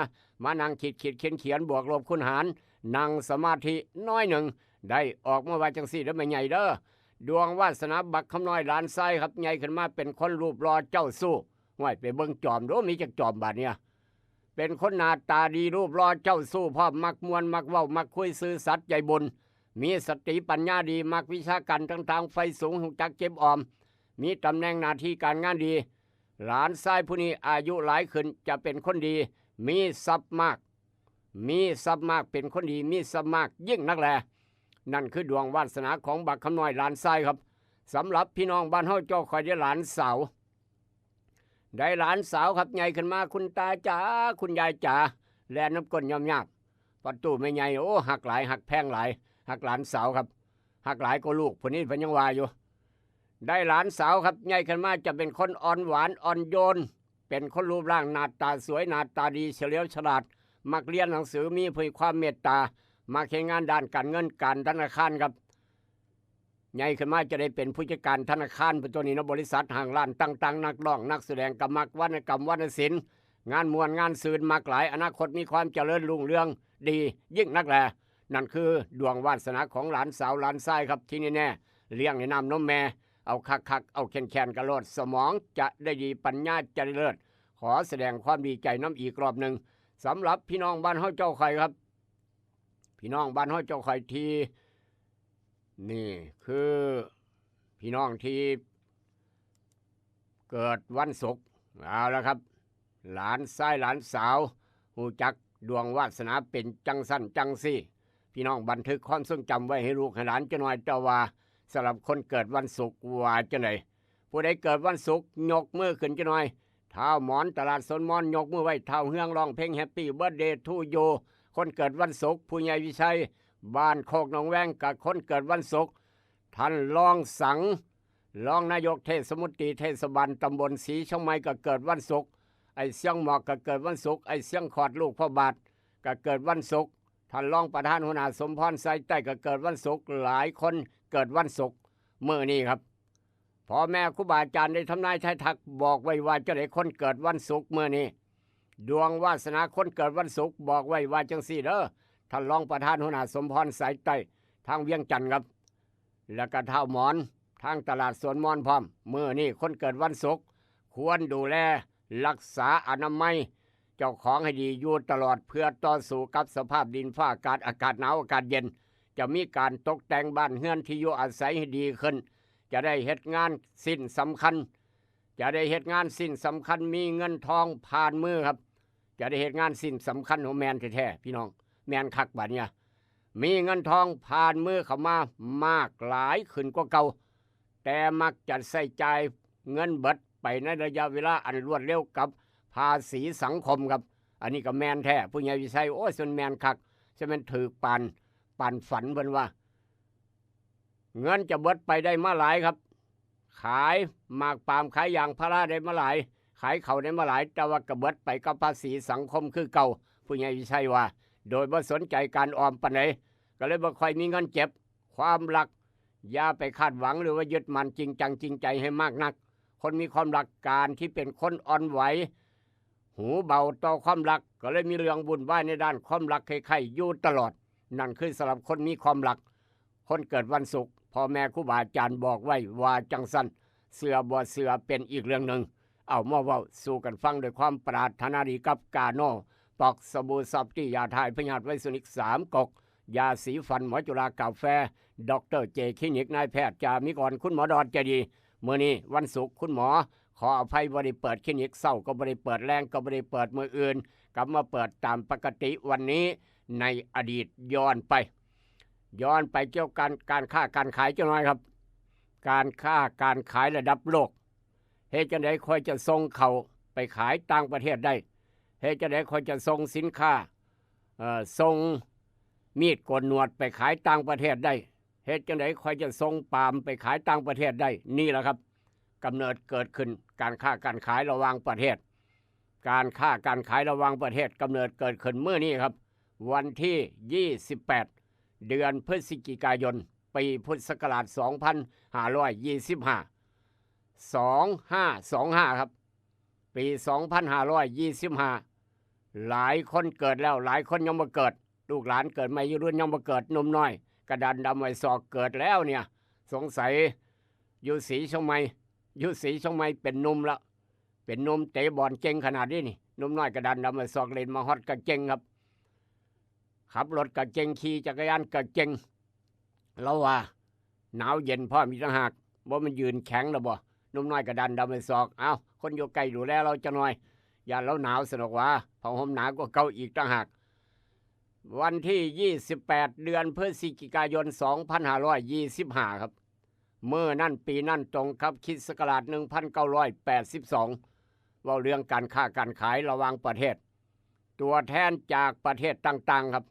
นั่งขีดเขียนบวกลบคูณหารนั่งสมาธิน้อยหนึ่งได้ออกมาว่าจังซี่เด้อแม่ใหญ่เด้อดวงวาสนาบักคำน้อยหลานชายครับใหญ่ขึ้นมาเป็นคนรูปรอเจ้าสู้ห้วยไปเบิ่งจอมโดมีจักจอมบาดเนี่ยเป็นคนหน้าตาดีรูปรอเจ้าสู้พร้อมมักมวนมักเว้ามักคุยซื่อสัตย์ใจบุญมีสติปัญญาดีมักวิชาการต่างๆไฟสูงหูจักเก็บออมมีตำแหน่งหน้าที่การงานดีหลานชายผู้นี้อายุหลายขึ้นจะเป็นคนดีมีทรัพย์มากเป็นคนดีมีทรัพย์มากยิ่งนักแลนั่นคือดวงวาสนาของบักคำน้อยหลานชายครับสำหรับพี่น้องบ้านเฮาเจ้าคอยได้หลานสาวได้หลานสาวครับใหญ่ขึ้นมาคุณตาจ๋าคุณยายจ๋าแลน้ำก้นยอมยากประตูไม่ใหญ่โอ้หักหลายหักแพงหลายหักหลานสาวครับหักหลายก็ลูกผู้นี้เพิ่นยังว่าอยู่ได้หลานสาวครับใหญ่ขึ้นมาจะเป็นคนอ่อนหวานอ่อนโยนเป็นคนรูปร่างหน้าตาสวยหน้าตาดีเฉลียวฉลาดมักเรียนหนังสือมีความเมตตามาแข่งงานด้านการเงินการธนาคารครับใหญ่ขึ้นมาจะได้เป็นผู้จัดการธนาคารเป็นตัวนี้นะบริษัทห้างร้านต่างๆนักร้องนักแสดงกรรมวรรณกรรมวรรณศิลป์งานมวลงานสื่อมากหลายอนาคตมีความเจริญรุ่งเรืองดียิ่งนักแลนั่นคือดวงวาสนาของหลานสาวหลานชายครับที่แน่ๆเลี้ยงในน้ำนมแม่เอาคักเอาแคนกระโลดสมองจะได้ดีปัญญาจะได้เลิศขอแสดงความดีใจน้ำอีกรอบหนึ่งสำหรับพี่น้องบ้านเฮาเจ้าไข่ครับพี่น้องบ้านเฮาเจ้าไข่ที่นี่คือพี่น้องที่เกิดวันศุกร์เอาละครับหลานชายหลานสาวหูจักดวงวาสนาเป็นจังสั้นจังซี่พี่น้องบันทึกความทรงจำไว้ให้ลูกให้หลานจะหน่อยเจ้าว่าสำหรับคนเกิดวันศุกร์ว่าจะไหนผู้ใดเกิดวันศุกร์ยกมือขึ้นจะหน่อยเท้าหมอนตลาดสนมอนยกมือไว้เท้าเฮืองร้องเพลงแฮปปี้เบิร์ธเดย์ทูยูคนเกิดวันศุกร์ผู้ใหญ่วิชัยบ้านโคกหนองแวงกับคนเกิดวันศุกร์ท่านรองสังรองนายกเทศมนตรีเทศบาลตำบลศรีช่องไม้ก็เกิดวันศุกร์ไอ้เสียงหมอกก็เกิดวันศุกร์ไอ้เสียงขอดลูกพ่อบาทก็เกิดวันศุกร์ท่านรองประธานหัวหน้าสมพรไซใต้ก็เกิดวันศุกร์หลายคนเกิดวันศุกร์มื้อนี้ครับพ่อแม่ครูบาอาจารย์ได้ทำนายทายทักบอกไว้ว่าจะได้คนเกิดวันศุกร์มื้อนี้ดวงวาสนาคนเกิดวันศุกร์บอกไว้ว่าจังซี่เด้อท่านรองประธานหัวหน้าสมพรไซใต้ทางเวียงจันทร์ครับแล้วก็เท้าหมอนทางตลาดสวนมอนพร้อมมื้อนี้คนเกิดวันศุกร์ควรดูแลรักษาอนามัยเจ้าของให้ดีอยู่ตลอดเพื่อต่อสู้กับสภาพดินฟ้าอากาศหนาวอากาศเย็นจะมีการตกแต่งบ้านเฮือนที่อยู่อาศัยให้ดีขึ้นจะได้เฮ็ดงานสิ้นสำคัญมีเงินทองผ่านมือครับจะได้เฮ็ดงานสิ้นสำคัญของแมนแท้ๆพี่น้องแมนคักบัดเนี่ยมีเงินทองผ่านมือเข้ามามากหลายขึ้นกว่าเก่าแต่มักจะใส่ใจเงินเบิดไปในระยะเวลาอันรวดเร็วกับภาษีสังคมครับ อันนี้ก็แมนแท้ผู้ใหญ่วิชัยโอ้ยส่วนแมนคักจะเป็นถือปานฝันเพิ่นว่าเงินจะเบิดไปได้มาหลายครับขายหมากปาล์มขายยางพาราได้มาหลายขายเขาได้มาหลายแต่ว่ากระเบิดไปกับภาษีสังคมคือเก่าผู้ใหญ่วิชัยว่าโดยบ่สนใจการออมปานใดก็เลยบ่ค่อยมีเงินเก็บความรักอย่าไปคาดหวังหรือว่ายึดมั่นจริงจังจริงใจให้มากนักคนมีความรักการที่เป็นคนอ่อนไหวหูเบาต่อความรักก็เลยมีเรื่องวุ่นวายในด้านความรักใครๆอยู่ตลอดนั่นคือสำหรับคนมีความรักคนเกิดวันศุกร์พ่อแม่ครูบาอาจารย์บอกไว้ว่าจังสันเสือบ่เสือเป็นอีกเรื่องหนึ่งเอามาเว้าสู่กันฟังด้วยความปรารถนาดีกับกาโน่ปอกสบู่ซับที่ยาทายพยาธิไวสุนิก3 กกยาสีฟันหมอจุฬากาแฟดรเจคลินิกนายแพทย์จามิกรคุณหมอดอนใจดีมื้อนี้วันศุกร์คุณหมอขออภัยบ่ได้เปิดคลินิกเช้าก็บ่ได้เปิดแรงก็บ่ได้เปิดมื้ออื่นกลับมาเปิดตามปกติวันนี้ในอดีตย้อนไปเกี่ยวกันการค้าการขายจังหน่อยครับการค้าการขายระดับโลกเฮ็ดจังได๋ค่อยจะส่งเข้าไปขายต่างประเทศได้เฮ็ดจังได๋ค่อยจะส่งสินค้าส่งมีดโกนหนวดไปขายต่างประเทศได้เฮ็ดจังได๋ค่อยจะส่งปาล์มไปขายต่างประเทศได้นี่แหละครับกำเนิดเกิดขึ้นการค้าการขายระหว่างประเทศการค้าการขายระหว่างประเทศกำเนิดเกิดขึ้นเมื่อนี้ครับวันที่28เดือนพฤศจิกายนปีพุทธศักราช2525ครับปี2525หลายคนเกิดแล้วหลายคนยังบ่เกิดลูกหลานเกิดใหม่อยู่รุ่นยังบ่เกิดหนุ่มน้อยกระดานดำไว้ศอกเกิดแล้วเนี่ยสงสัยอยู่ศรีเชียงใหม่เป็นหนุ่มแล้วเป็นหนุ่มเตะบอลเก่งขนาดนี้นี่หนุ่มน้อยกระดานดำไว้ศอกเล่นมาฮอดกะเก่งครับขับรถกะเก่งขี่จักรยานกะเก่งแล้วว่าหนาวเย็นพ่อมีต่างหากบ่มันยืนแข็งแล้วบ่หนุ่มน้อยกระดานดำไว้ศอกเอ้าคนอยู่ใกล้ดูแลเราจะหน่อยอย่าเราหนาวสนุกว่าผ้าห่มหนาวกว่าเก่าอีกต่างหากวันที่28เดือนพฤศจิกายน2525ครับเมื่อนั่นปีนั่นตรงครับคริสต์ศักราช1982เว้าเรื่องการค้าการขายระหว่างประเทศตัวแทนจากประเทศต่างๆครับ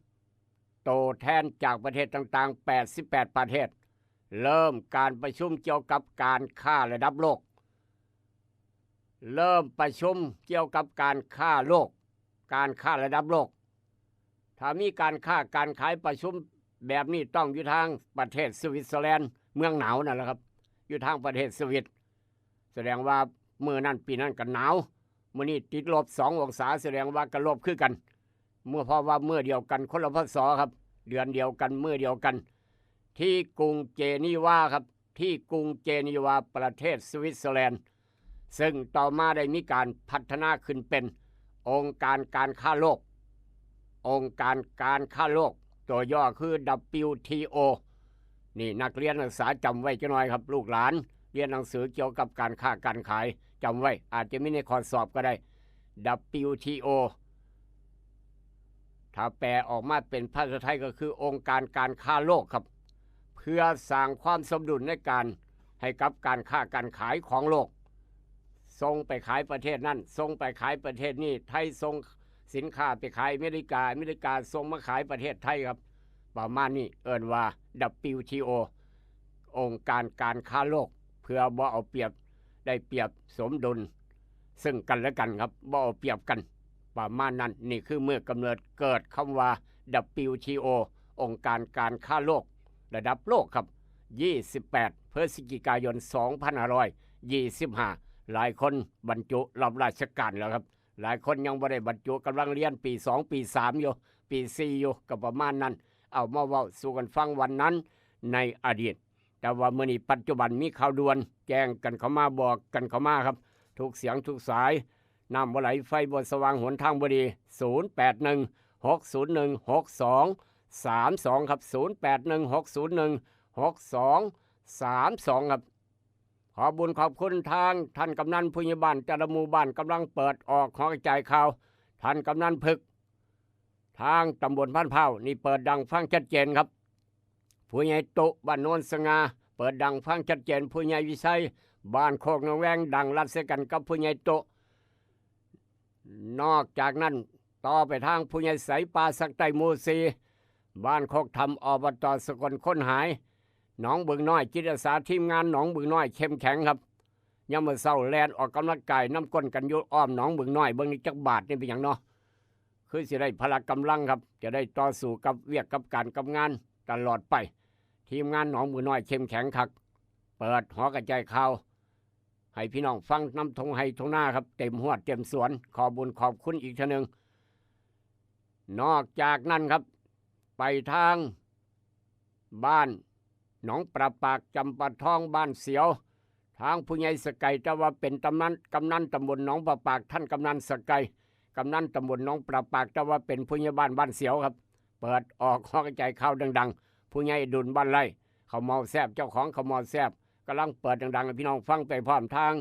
ตัวแทนจากประเทศต่างๆ88ประเทศเริ่มการประชุมเกี่ยวกับการค้าระดับโลกเริ่มประชุมเกี่ยวกับการค้าโลกการค้าระดับโลกถ้ามีการค้าการขายประชุมแบบนี้ต้องอยู่ทางประเทศสวิตเซอร์แลนด์เมืองหนาวนั่นแหละครับอยู่ทางประเทศสวิตแสดงว่ามื้อนั้นปีนั้นก็หนาวมื้อนี้ติดลบ2 องศาแสดงว่าก็ลบคือกันเมื่อเพราะว่าเมื่อเดียวกันคนละพศครับเดือนเดียวกันมื้อเดียวกันที่กรุงเจนีวาครับที่กรุงเจนีวาประเทศสวิตเซอร์แลนด์ซึ่งต่อมาได้มีการพัฒนาขึ้นเป็นองค์การการค้าโลกองค์การการค้าโลกตัวย่อคือ WTO นี่นักเรียนนักศึกษาจำไว้จังหน่อยครับลูกหลานเรียนหนังสือเกี่ยวกับการค้าการขายจำไว้อาจจะไม่ในข้อสอบก็ได้ WTO ถ้าแปลออกมาเป็นภาษาไทยก็คือองค์การการค้าโลกครับเพื่อสร้างความสมดุลในการให้กับการค้าการขายของโลกส่งไปขายประเทศนั้นส่งไปขายประเทศนี้ไทยส่งสินค้าไปขายอเมริกาส่งมาขายประเทศไทยครับประมาณนี้เอิ้นว่า WTO องค์การการค้าโลกเพื่อบ่เอาเปรียบได้เปรียบสมดุลซึ่งกันและกันครับบ่เอาเปรียบกันประมาณนั้นนี่คือเมื่อกำเนิดเกิดคำว่า WTO องค์การการค้าโลกระดับโลกครับ28พฤศจิกายน2525หลายคนบรรจุรับราชการแล้วครับหลายคนยังบ่ได้บรรจุกำลังเรียนปี2ปี3อยู่ปี4อยู่ก็ประมาณนั้นเอามาเว้าสู่กันฟังวันนั้นในอดีตแต่ว่ามื้อนี้ปัจจุบันมีข่าวด่วนแจ้งกันเข้ามาบอกกันเข้ามาครับทุกเสียงทุกสายน้ำบ่ไหลไฟบ่สว่างหนทางบ่ดี0816016232ครับ0816016232ครับขอบุญขอบคุณทางท่านกำนันผู้ใหญ่บ้านแต่ละหมู่บ้านกำลังเปิดออกหอกระจายข่าวท่านกำนันพึกทางตำบลพันเผานี่เปิดดังฟังชัดเจนครับผู้ใหญ่ตุบ้านโนนสง่าเปิดดังฟังชัดเจนผู้ใหญ่วิชัยบ้านโคกนองแวงดังรัดเสกันกับผู้ใหญ่ตุนอกจากนั้น ต่อไปทางผู้ใหญ่ใสปาสักไตหมู่ซีบ้านโคกธรรมอบตสกลค้นหายหนองบึงน้อยจิตอาสาทีมงานหนองบึงน้อยเข้มแข็งครับยามมื้อเช้าแล่นออกกำลังกายน้ำก้นกันอยู่อ้อมหนองบึงน้อยเบิ่งนี่จักบาทนี่เป็นหยังเนาะคือสิได้พละกำลังครับจะได้ต่อสู้กับเวียกกับการกับงานตลอดไปทีมงานหนองบึงน้อยเข้มแข็งคักเปิดหอกระจายข่าวให้พี่น้องฟังน้ำทงให้ทงหน้าครับเต็มหัวเต็มสวนขอบุญขอบคุณอีกทีนึงนอกจากนั้นครับไปทางบ้านหนองประปากจำปาทองบ้านเสียวทางผู้ใหญ่สกายจะว่าเป็นกำนันตำบลหนองประปากท่านกำนันสกายกำนันตำบลหนองประปากจะว่าเป็นผู้ใหญ่บ้านบ้านเสียวครับเปิดออกข้อกระจายข่าวดังๆผู้ใหญ่ดุลบ้านไร่เขาเมาแซบเจ้าของเขาเมาแซบกำลังเปิดดังๆให้พี่น้องฟังไปพร้อมทาง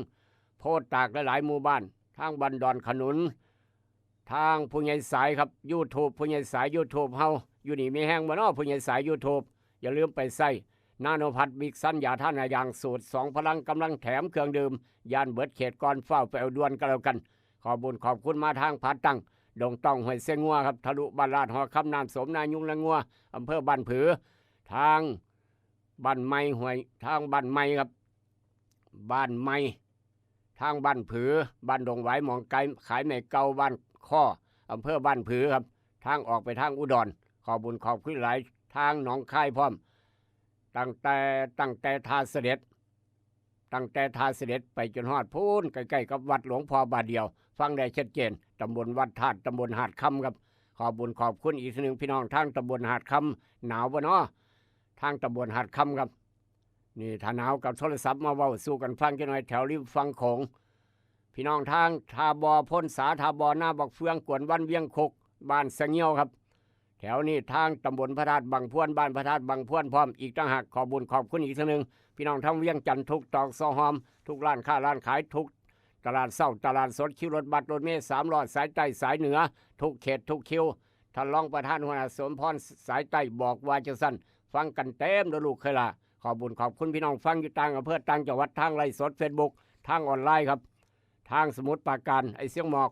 โพดตากหลายๆหมู่บ้านทางบันดอนขนุนทางผู้ใหญ่สายครับ YouTube ผู้ใหญ่สาย YouTube เฮาอยู่นี่มีแห้งบ่เนาะผู้ใหญ่สาย YouTube อย่าลืมไปใส่นาโนพัดบิ๊กซันยาท่านยางสูตร2พลังกำลังแถมเครื่องดื่มยานเบิดเขตก่อนเฝ้าไปเอาด่วนกันแล้วกันขอบุญขอบคุณมาทางพัดตั้งดงต้องห้วยเสงัวครับทะลุบ้านลาดหอคำน้ำสมนายุงละงัวอำเภอบ้านผือทางบ้านไม้ห้วยทางบ้านไม้ครับบ้านไม้ทางบ้านผือบ้านดงไหวหมองไก่ขายแม่เก่าบ้านข้ออำเภอบ้านผือครับทางออกไปทางอุดรขอบุญขอบคุณหลายทางหนองคายพร้อมตั้งแต่ท่าเสด็จไปจนฮอดพูนใกล้ๆกับวัดหลวงพ่อบาทเดียวฟังได้ชัดเจนตำบลวัดธาตุตำบลหาดคำครับขอบุญขอบคุณอีกหนึ่งพี่น้องทางตำบลหาดคำหนาวบ่เนาะทางตำบลหาดคำครับนี่ถ้าหนาวกับโทรศัพท์มาเว้าสู้กันฟังกันหน่อยแถวริมฝั่งโขงพี่น้องทางทาบอพ้นสาทาบอหน้าบักเฟืองกวนวันเวียงคกบ้านเสงี่ยวครับแถวนี้ทางตำบลพระธาตุบางพวนบ้านพระธาตุบางพวนพร้อมอีกต่างหากขอบุญขอบคุณอีกทีนึงพี่น้องทั้งเวียงจันทร์ทุกตอกซอหอมทุกร้านค้าร้านขายทุกตลาดเศร้าตลาดสดคิวรถบัสรถเมล์3 ล้อสายใต้สายเหนือทุกเขตทุกคิวท่านรองประธานหัวหน้าสมพรสายใต้บอกว่าจะสั้นฟังกันเต็มเด้อลูกเคยล่ะขอบุญขอบคุณพี่น้องฟังอยู่ต่างอำเภอต่างจังหวัดทางไลฟ์สด Facebook ทางออนไลน์ครับทางสมุทรปราการไอเสียงหมอก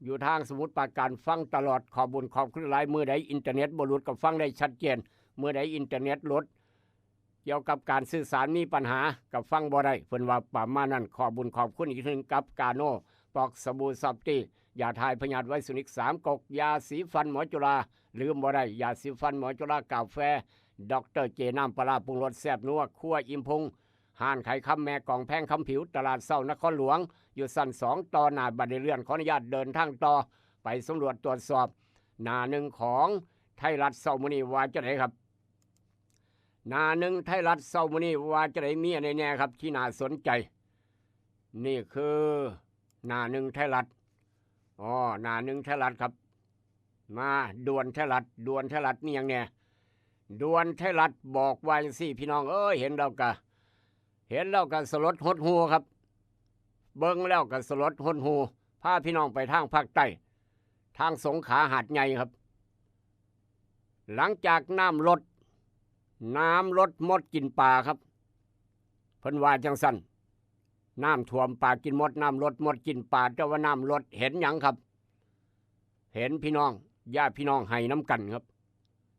อยู่ทางสมุทรปราการฟังตลอดขอบุญขอบคุณหลายมือใดอินเทอร์เน็ตบ่หลุดก็ฟังได้ชัดเจนมือใดอินเทอร์เน็ตหลุดเกี่ยวกับการสื่อสารมีปัญหากับฟังบ่ได้เพิ่นว่าประมาณนั้นขอบุญขอบคุณอีกทีนึงกับกาโน่ปอกสบู่ซับตี้ยาทายพยาธิไวสุนิก3กกยาสีฟันหมอจุฬาลืมบ่ได้ยาสีฟันหมอจุฬากาแฟดรเจน้ำปลาปรุงรสแซ่บนัวคั่วอิ่มพุงห้านไข่คำแม่กองแพงคำผิวตลาดเศร้านครหลวงอยู่สั้น2ต่อหน้าบันไดเลื่อนขออนุญาตเดินทางต่อไปสำรวจตรวจสอบหน้าหนึ่งของไทยรัฐเศร้ามื้อนี้ว่าจะไหนครับหน้าหนึ่งไทยรัฐเศร้ามื้อนี้ว่าจะไหนมีอะไรแน่ครับที่น่าสนใจนี่คือหน้าหนึ่งไทยรัฐหน้าหนึ่งไทยรัฐครับมาด่วนไทยรัฐมีอย่างแน่ด่วนไทยรัฐบอกว่าจังซี่พี่น้องเห็นแล้วก็สลดหดหูครับเบิ่งแล้วก็สลดหดหูพาพี่น้องไปทางภาคใต้ทางสงขลาหาดใหญ่ครับหลังจากน้ำลดมดกินปลาครับเพิ่นว่าจังซั่นน้ำท่วมปลากินมดน้ำลดมดกินปลาแต่ว่าน้ำลดเห็นหยังครับเห็นพี่น้องญาติพี่น้องให้น้ำกันครับ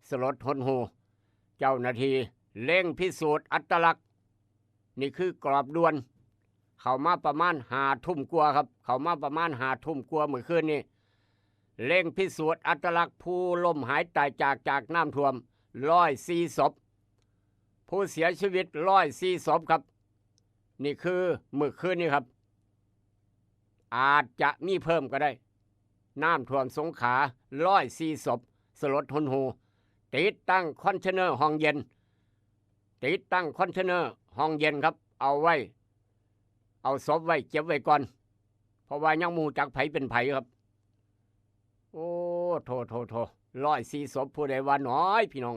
สลดหดหูเจ้าหน้าที่เร่งพิสูจน์อัตลักษณ์นี่คือกรอบด่วนเข้ามาประมาณ5 ทุ่มกว่าครับเข้ามาประมาณ5 ทุ่มกว่าเมื่อคืนนี้เร่งพิสูจน์อัตลักษณ์ผู้ล้มหายตายจากน้ำท่วม104 ศพผู้เสียชีวิต104 ศพครับนี่คือเมื่อคืนนี้ครับอาจจะมีเพิ่มก็ได้น้ำท่วมสงขลา104 ศพสลดหดหูติดตั้งคอนเทนเนอร์ห้องเย็นครับเอาศพไว้เก็บไว้ก่อนเพราะว่ายังมูจักไผเป็นไผครับโอ้โท104 ศพผู้ใดว่าน้อยพี่น้อง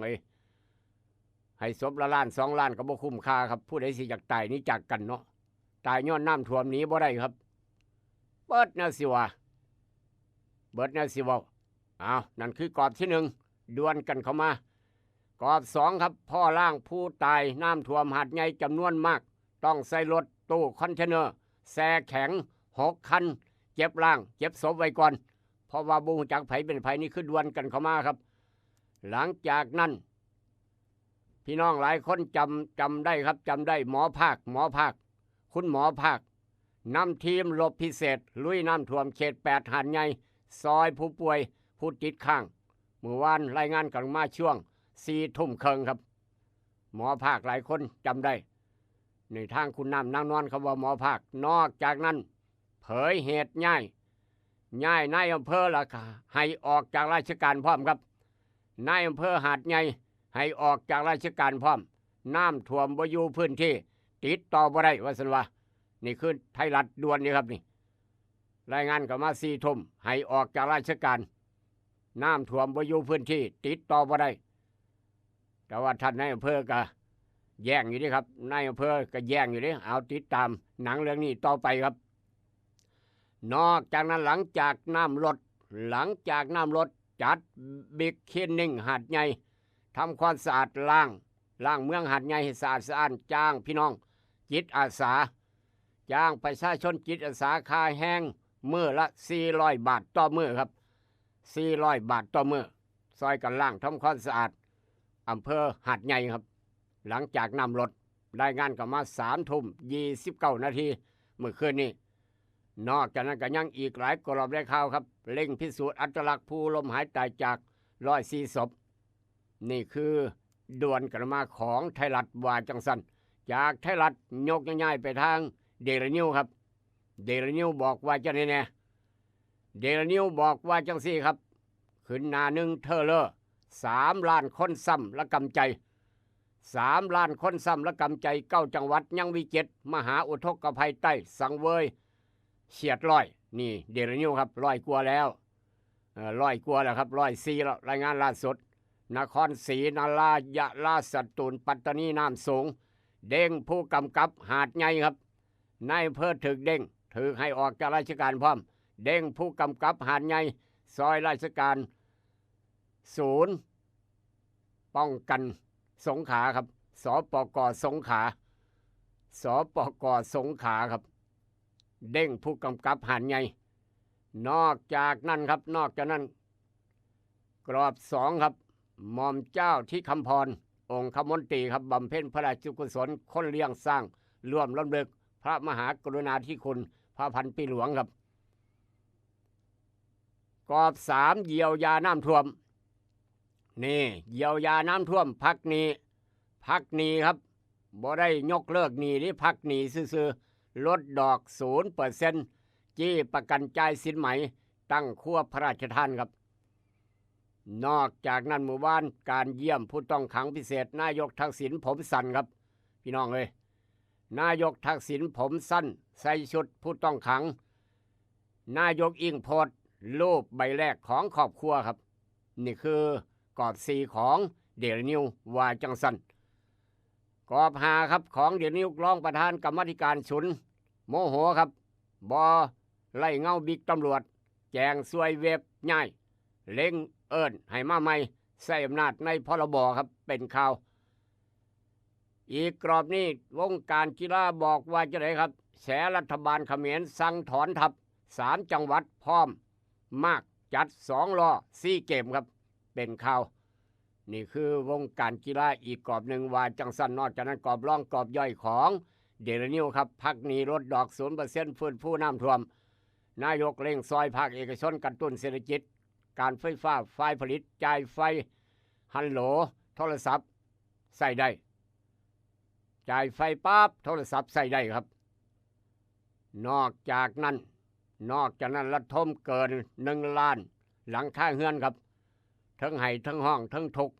ให้ศพละล้าน2 ล้านก็บ่คุ้มค่าครับผู้ใดสิอยากตายนี้จากกันเนาะตายย้อนน้ำท่วมนี้บ่ได้ครับเบิดแนวสิว่านั่นคือกรอบที่1ดวลกันเข้ามากรอบ2ครับพ่อล่างผู้ตายน้ำท่วมหาดใหญ่จำนวนมากต้องใส่รถตู้คอนเทนเนอร์แช่แข็ง6 คันเก็บร่างเก็บศพไว้ก่อน เพราะว่าบ่ฮู้จักไผเป็นไผนี่คือดวลกันเข้ามาครับ หลังจากนั้นพี่น้องหลายคนจำได้ครับจำได้หมอภาคคุณหมอภาคนำทีมรบพิเศษลุยน้ำท่วมเขต8หาดใหญ่ซอยผู้ป่วยผู้ติดข้างเมื่อวานรายงานกันมาช่วง4 ทุ่มครึ่งครับหมอภาคหลายคนจำได้ในทางคุณน้ำนางนวลเขาว่าหมอภาคนอกจากนั้นเผยเหตุย้ายนายอำเภอละให้ออกจากราชการพร้อมครับนายอำเภอหาดใหญ่ให้ออกจากราชการพร้อมน้ำท่วมบ่อยู่พื้นที่ติดต่อบ่ได้ว่าซั่นว่านี่คือไทยรัฐด่วนนี่ครับนี่รายงานกันมา4 ทุ่มให้ออกจากราชการน้ำท่วมบ่อยู่พื้นที่ติดต่อบ่ได้แต่ว่าท่านนายอำเภอก็แย่งอยู่ดิครับนายอำเภอก็แย่งอยู่ดิเอาติดตามหนังเรื่องนี้ต่อไปครับนอกจากนั้นหลังจากน้ำลดจัดบิ๊กคลีนนิ่งหาดใหญ่ทำความสะอาดล้างเมืองหาดใหญ่ให้สะอาดจ้างพี่น้องจิตอาสาจ้างประชาชนจิตอาสาค่าแห้งมื้อละ400 บาทต่อมื้อครับ400 บาทต่อมื้อซอยกันล้างทำความสะอาดอำเภอหาดใหญ่ครับหลังจากน้ำลดรายงานกันมา3 ทุ่ม 29 นาทีเมื่อคืนนี้นอกจากนั้นก็ยังอีกหลายกรอบได้ข่าวครับเร่งพิสูจน์อัตลักษณ์ผู้ล้มหายตายจาก104 ศพนี่คือด่วนกันมาของไทยรัฐว่าจังสันจากไทยรัฐยกง่ายๆไปทางเดลินิวครับเดลินิวบอกว่าจะแน่เดลินิวบอกว่าจังซี่ครับขึ้นหน้าหนึ่งเทเลอร์3 ล้านคนซ้ำและกำใจ3 ล้านคนซ้ำและกำใจ9 จังหวัดยังวิกฤตมหาอุทกภัยใต้สังเวยเฉียด100นี่เดลินิวครับ100 กว่าแล้ว100 กว่าแล้วครับ104แล้วรายงานล่าสุดนครศรีนารา ยะลา สตูล ปัตตานีน้ำสูงเด้งผู้กำกับหาดใหญ่ครับนายอำเภอถึกเด้งถึกให้ออกจากราชการพร้อมเด้งผู้กำกับหาดใหญ่ซอยราชการศูนย์ป้องกันสงขลาครับสปก.สงขลาครับเด้งผู้กำกับหาดใหญ่นอกจากนั้นกรอบ2ครับหม่อมเจ้าที่คำพรองค์คมนตรีครับบำเพ็ญพระราชกุศลคนเลี้ยงสร้างร่วมรำลึกพระมหากรุณาธิคุณพระพันปีหลวงครับกรอบ3เยียวยาน้ำท่วมนี่เยียวยาน้ำท่วมพักหนี้ครับบ่ได้ยกเลิกหนี้นี่พักหนี้ซื่อๆลดดอก 0% จี้ประกันจ่ายสินไหมตั้งครัวพระราชทานครับนอกจากนั้นหมู่บ้านการเยี่ยมผู้ต้องขังพิเศษนายกทักษิณผมสั้นครับพี่น้องเลยนายกทักษิณผมสั้นใส่ชุดผู้ต้องขังนายกอิงโพสต์รูปใบแรกของครอบครัวครับนี่คือกรอบ4ของเดลินิวว่าจังสันกรอบ5ครับของเดลินิวรองประธานกรรมาธิการฉุนโมโหครับบอไล่เงาบิ๊กตำรวจแจงซวยเว็บง่ายเล็งเอิ้นให้มาใหม่ใส่อำนาจในพรบครับเป็นข่าวอีกกรอบนี้วงการกีฬาบอกว่าจะไหนครับแฉรัฐบาลเขมรสั่งถอนทัพ3 จังหวัดพร้อมมากจัด2 ล้อ4 เกมครับเป็นข่าวนี่คือวงการกีฬาอีกกรอบหนึ่งว่าจังสันนอกจากนั้นกรอบร่องกรอบย่อยของเดลินิวครับพักหนี้ลดดอก 0% ฟื้นฟูน้ำท่วมนายกเร่งซอยภาคเอกชนกระตุ้นเศรษฐกิจการไฟฟ้าฝ่ายผลิตจ่ายไฟฮัลโหลโทรศัพท์ใส่ได้จ่ายไฟปั๊บโทรศัพท์ใส่ได้ครับนอกจากนั้นระทมเกิน1 ล้านหลังค่าเฮือนครับทั้งไห้ทั้งห้องทั้งทุก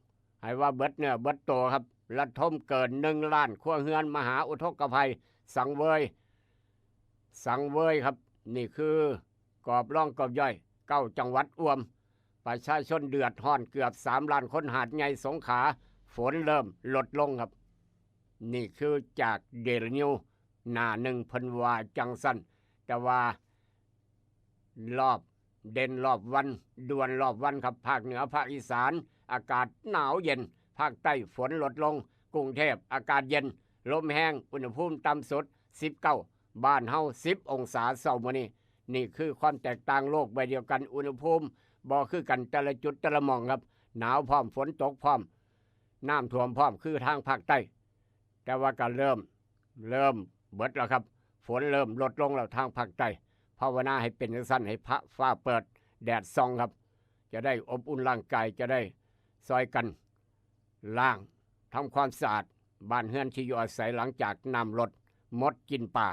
ให้ว่าเบิดเนื้อเบิดตัวครับระทมเกิน1 ล้านครัวเฮือนมหาอุทกภัยสังเวยครับนี่คือกรอบร่องกรอบย่อย9 จังหวัดอ้วมประชาชนเดือดร้อนเกือบ3 ล้านคนหาดใหญ่สงขลาฝนเริ่มลดลงครับนี่คือจากเดลินิวหน้าหนึ่งเพิ่นว่าจังสันแต่ว่ารอบเด่นรอบวันด่วนรอบวันครับภาคเหนือภาคอีสานอากาศหนาวเย็นภาคใต้ฝนลดลงกรุงเทพอากาศเย็นลมแห้งอุณหภูมิต่ำสุด19บ้านเฮา10 องศาเช้ามื้อนี้ นี่คือความแตกต่างโลกใบเดียวกันอุณหภูมิบ่คือกันแต่ละจุดแต่ละหม่องครับหนาวพร้อมฝนตกพร้อมน้ำท่วมพร้อมคือทางภาคใต้แต่ว่าก็เริ่มเบิดแล้วครับฝนเริ่มลดลงแล้วทางภาคใต้ภาวนาให้เป็นจังซั่นให้พระฟ้าเปิดแดดส่องครับจะได้อบอุ่นร่างกายจะได้ซอยกันล้างทำความสะอาดบ้านเฮือนที่อยู่อาศัยหลังจากน้ำลดมดกินป่า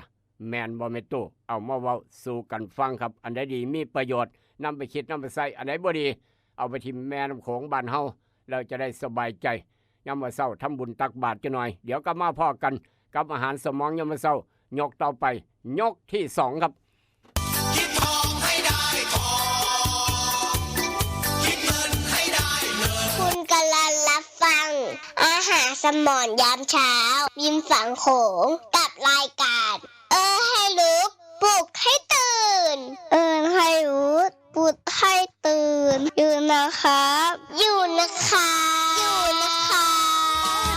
แมนบ่แม่นตู้เอามาเว้าสู่กันฟังครับอันใดดีมีประโยชน์นำไปคิดนำไปใส่อันใดบ่ดีเอาไปทิมแม่น้ำโขงบ้านเฮาแล้วจะได้สบายใจยามมื้อเช้าทำบุญตักบาตรจักหน่อยเดี๋ยวก็มาพอกันกับอาหารสมองยามมื้อเช้ายกต่อไปยกที่2ครับคิดทองให้ได้ทองคิดเงินให้ได้เงินคุณกำลังรับฟังอาหารสมองยามเช้ายิ้มฝังโขงกับรายการให้รู้ปลุกให้ตื่นให้รู้ปลุกให้ตื่นอยู่นะครับอยู่นะคะ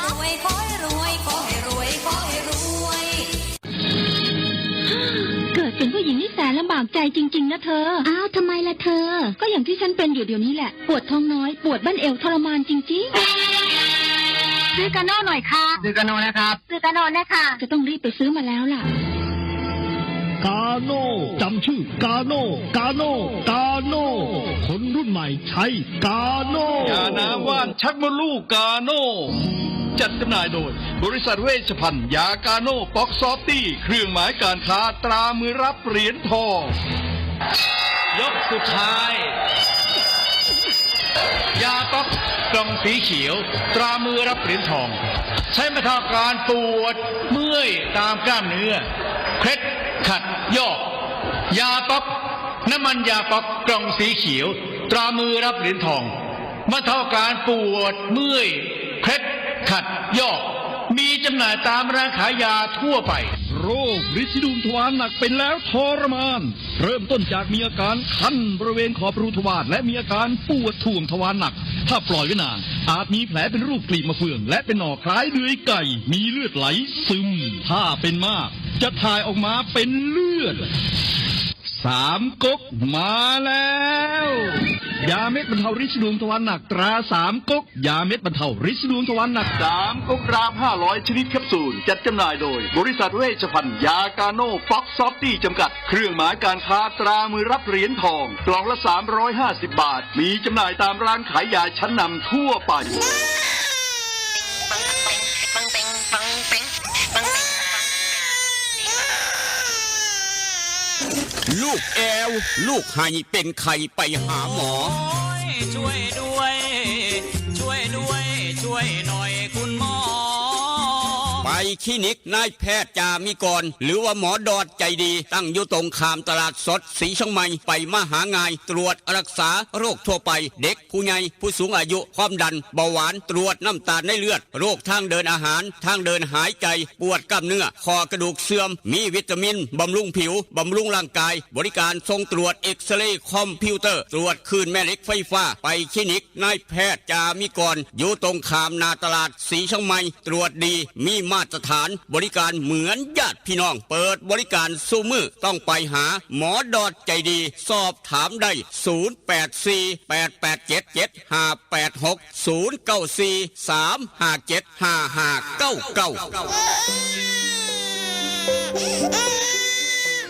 รวยขอให้รวยขอให้รวยขอให้รวย เกิดเป็นผู้หญิงนี่แสนลำบากใจจริงๆนะเธออ้าวทำไมล่ะเธอก็อย่างที่ฉันเป็นอยู่เดี๋ยวนี้แหละปวดท้องน้อยปวดบั้นเอวทรมานจริงๆซื้อกาโน่หน่อยค่ะซื้อกาโน่นะครับซื้อกาโน่นะคะจะต้องรีบไปซื้อมาแล้วล่ะกาโน่จำชื่อกาโน่คนรุ่นใหม่ใช้กาโน่ยาน้ำว่านชักมดลูกกาโน่จัดจำหน่ายโดยบริษัทเวชภัณฑ์ยากาโน่ป๊อกซอฟตี้เครื่องหมายการค้าตรามือรับเหรียญทองยกสุดท้ายยาป๊อกกล่องสีเขียวตรามือรับเหรียญทองใช้บรรเทาการปวดเมื่อยตามกล้ามเนื้อเคล็ดขัดยอกยาป๊อกน้ำมันยาป๊อกกล่องสีเขียวตรามือรับเหรียญทองบรรเทาการปวดเมื่อยเคล็ดขัดยอกมีจำหน่ายตามร้านขายยาทั่วไปโรคฤทธิ์สีดวงทวารหนักเป็นแล้วทรมานเริ่มต้นจากมีอาการคันบริเวณขอบรูทวารและมีอาการปวดท่วงทวารหนักถ้าปล่อยไว้นานอาจมีแผลเป็นรูปกลีบมะเฟืองและเป็นหน่อคล้ายเดือยไก่มีเลือดไหลซึมถ้าเป็นมากจะถ่ายออกมาเป็นเลือด3 ก๊กมาแล้วยาเม็ดบรรเทาฤทธิ์ดวงทวารหนักตรา3 ก๊กยาเม็ดบรรเทาฤทธิ์ดวงทวารหนัก3 ก๊กกรัม500ชนิดแคปซูลจัดจำหน่ายโดยบริษัทเวชภัณฑ์ยากาโน่ป๊อกซอฟตี้จำกัดเครื่องหมายการค้าตรามือรับเหรียญทองกล่องละ350 บาทมีจำหน่ายตามร้านขายยาชั้นนำทั่วไปลูกแอวลูกไห้เป็นไข่ไปหาหมอช่วยด้วยช่วยหน่อยคุณหมอไปคลินิกนายแพทย์จามิกรหรือว่าหมอดอดใจดีตั้งอยู่ตรงข้ามตลาดสดสีเชียงใหม่ไปมาหางายตรวจรักษาโรคทั่วไปเด็กผู้ใหญ่ผู้สูงอายุความดันเบาหวานตรวจน้ำตาลในเลือดโรคทางเดินอาหารทางเดินหายใจปวดกล้ามเนื้อคอกระดูกเสื่อมมีวิตามินบำรุงผิวบำรุงร่างกายบริการส่งตรวจเอ็กซเรย์คอมพิวเตอร์ตรวจคลื่นแม่เหล็กไฟฟ้าไปคลินิกนายแพทย์จามิกรอยู่ตรงข้ามนาตลาดสีเชียงใหม่ตรวจดีมีมาตรฐานบริการเหมือนญาติพี่น้องเปิดบริการสู้มือต้องไปหาหมอดอดใจดีสอบถามได้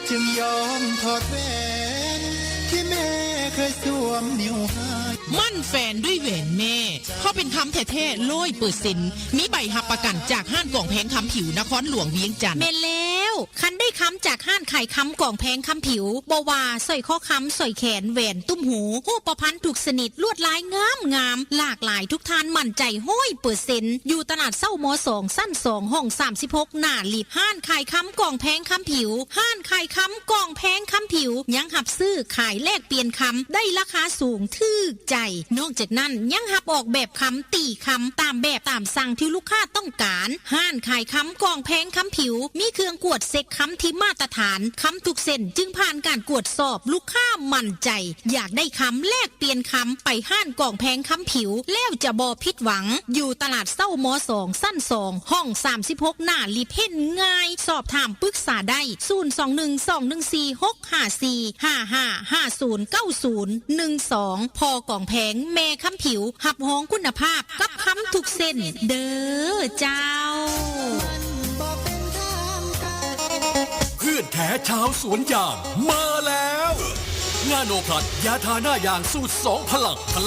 จึงยอมถอดแหวนที่แม่เคยสวมนิ้วให้มั่นแฟนด้วยแหวนแม่เพราะเป็นคำแท้ๆ100%มีใบหับประกันจากห้านกล่องแพงคำผิวนครหลวงเวียงจันทร์แม่แล้วคันได้คำจากห้านไข่คำกล่องแพงคำผิวบว่าสร้อยข้อคำสร้อยแขนแหวนตุ้มหูหูประพันธ์ถูกสนิทลวดลายงามหลากหลายทุกทานมั่นใจ100%อยู่ตลาดเศร้าม2สั้น2ห้อง36หน้าลิฟห้านไข่คำกล่องแพงคำผิวห้านไข่คำกล่องแพงคำผิวยังหับซื้อขายแลกเปลี่ยนคำได้ราคาสูงทึกใจนอกจากนั้นยังหับออกแบบคำตีคำตามแบบตามสั่งที่ลูกค้าต้องการห้านขายคำกล่องแพงคำผิวมีเครื่องกวด เซ็กค้ำที่มาตรฐานค้ำทุกเส้นจึงผ่านการกวดสอบลูกค้ามั่นใจอยากได้ค้ำแลกเปลี่ยนค้ำไปห้านกล่องแพงค้ำผิวแล้วจะบ่ผิดหวังอยู่ตลาดเศร้ามอ2สั้น2ห้อง36หน้าลิเพ่นง่ายสอบถามปรึกษาได้0212146545509012พอกล่องแพงแม่ค้ำผิวหับห้องคุณภาพกับค้ำทุกเส้นเด้อเจ้าเพื่อนแท้ชาวสวนยางมาแล้วนาโนพลัดยาทาหน้ายางสูตร2พ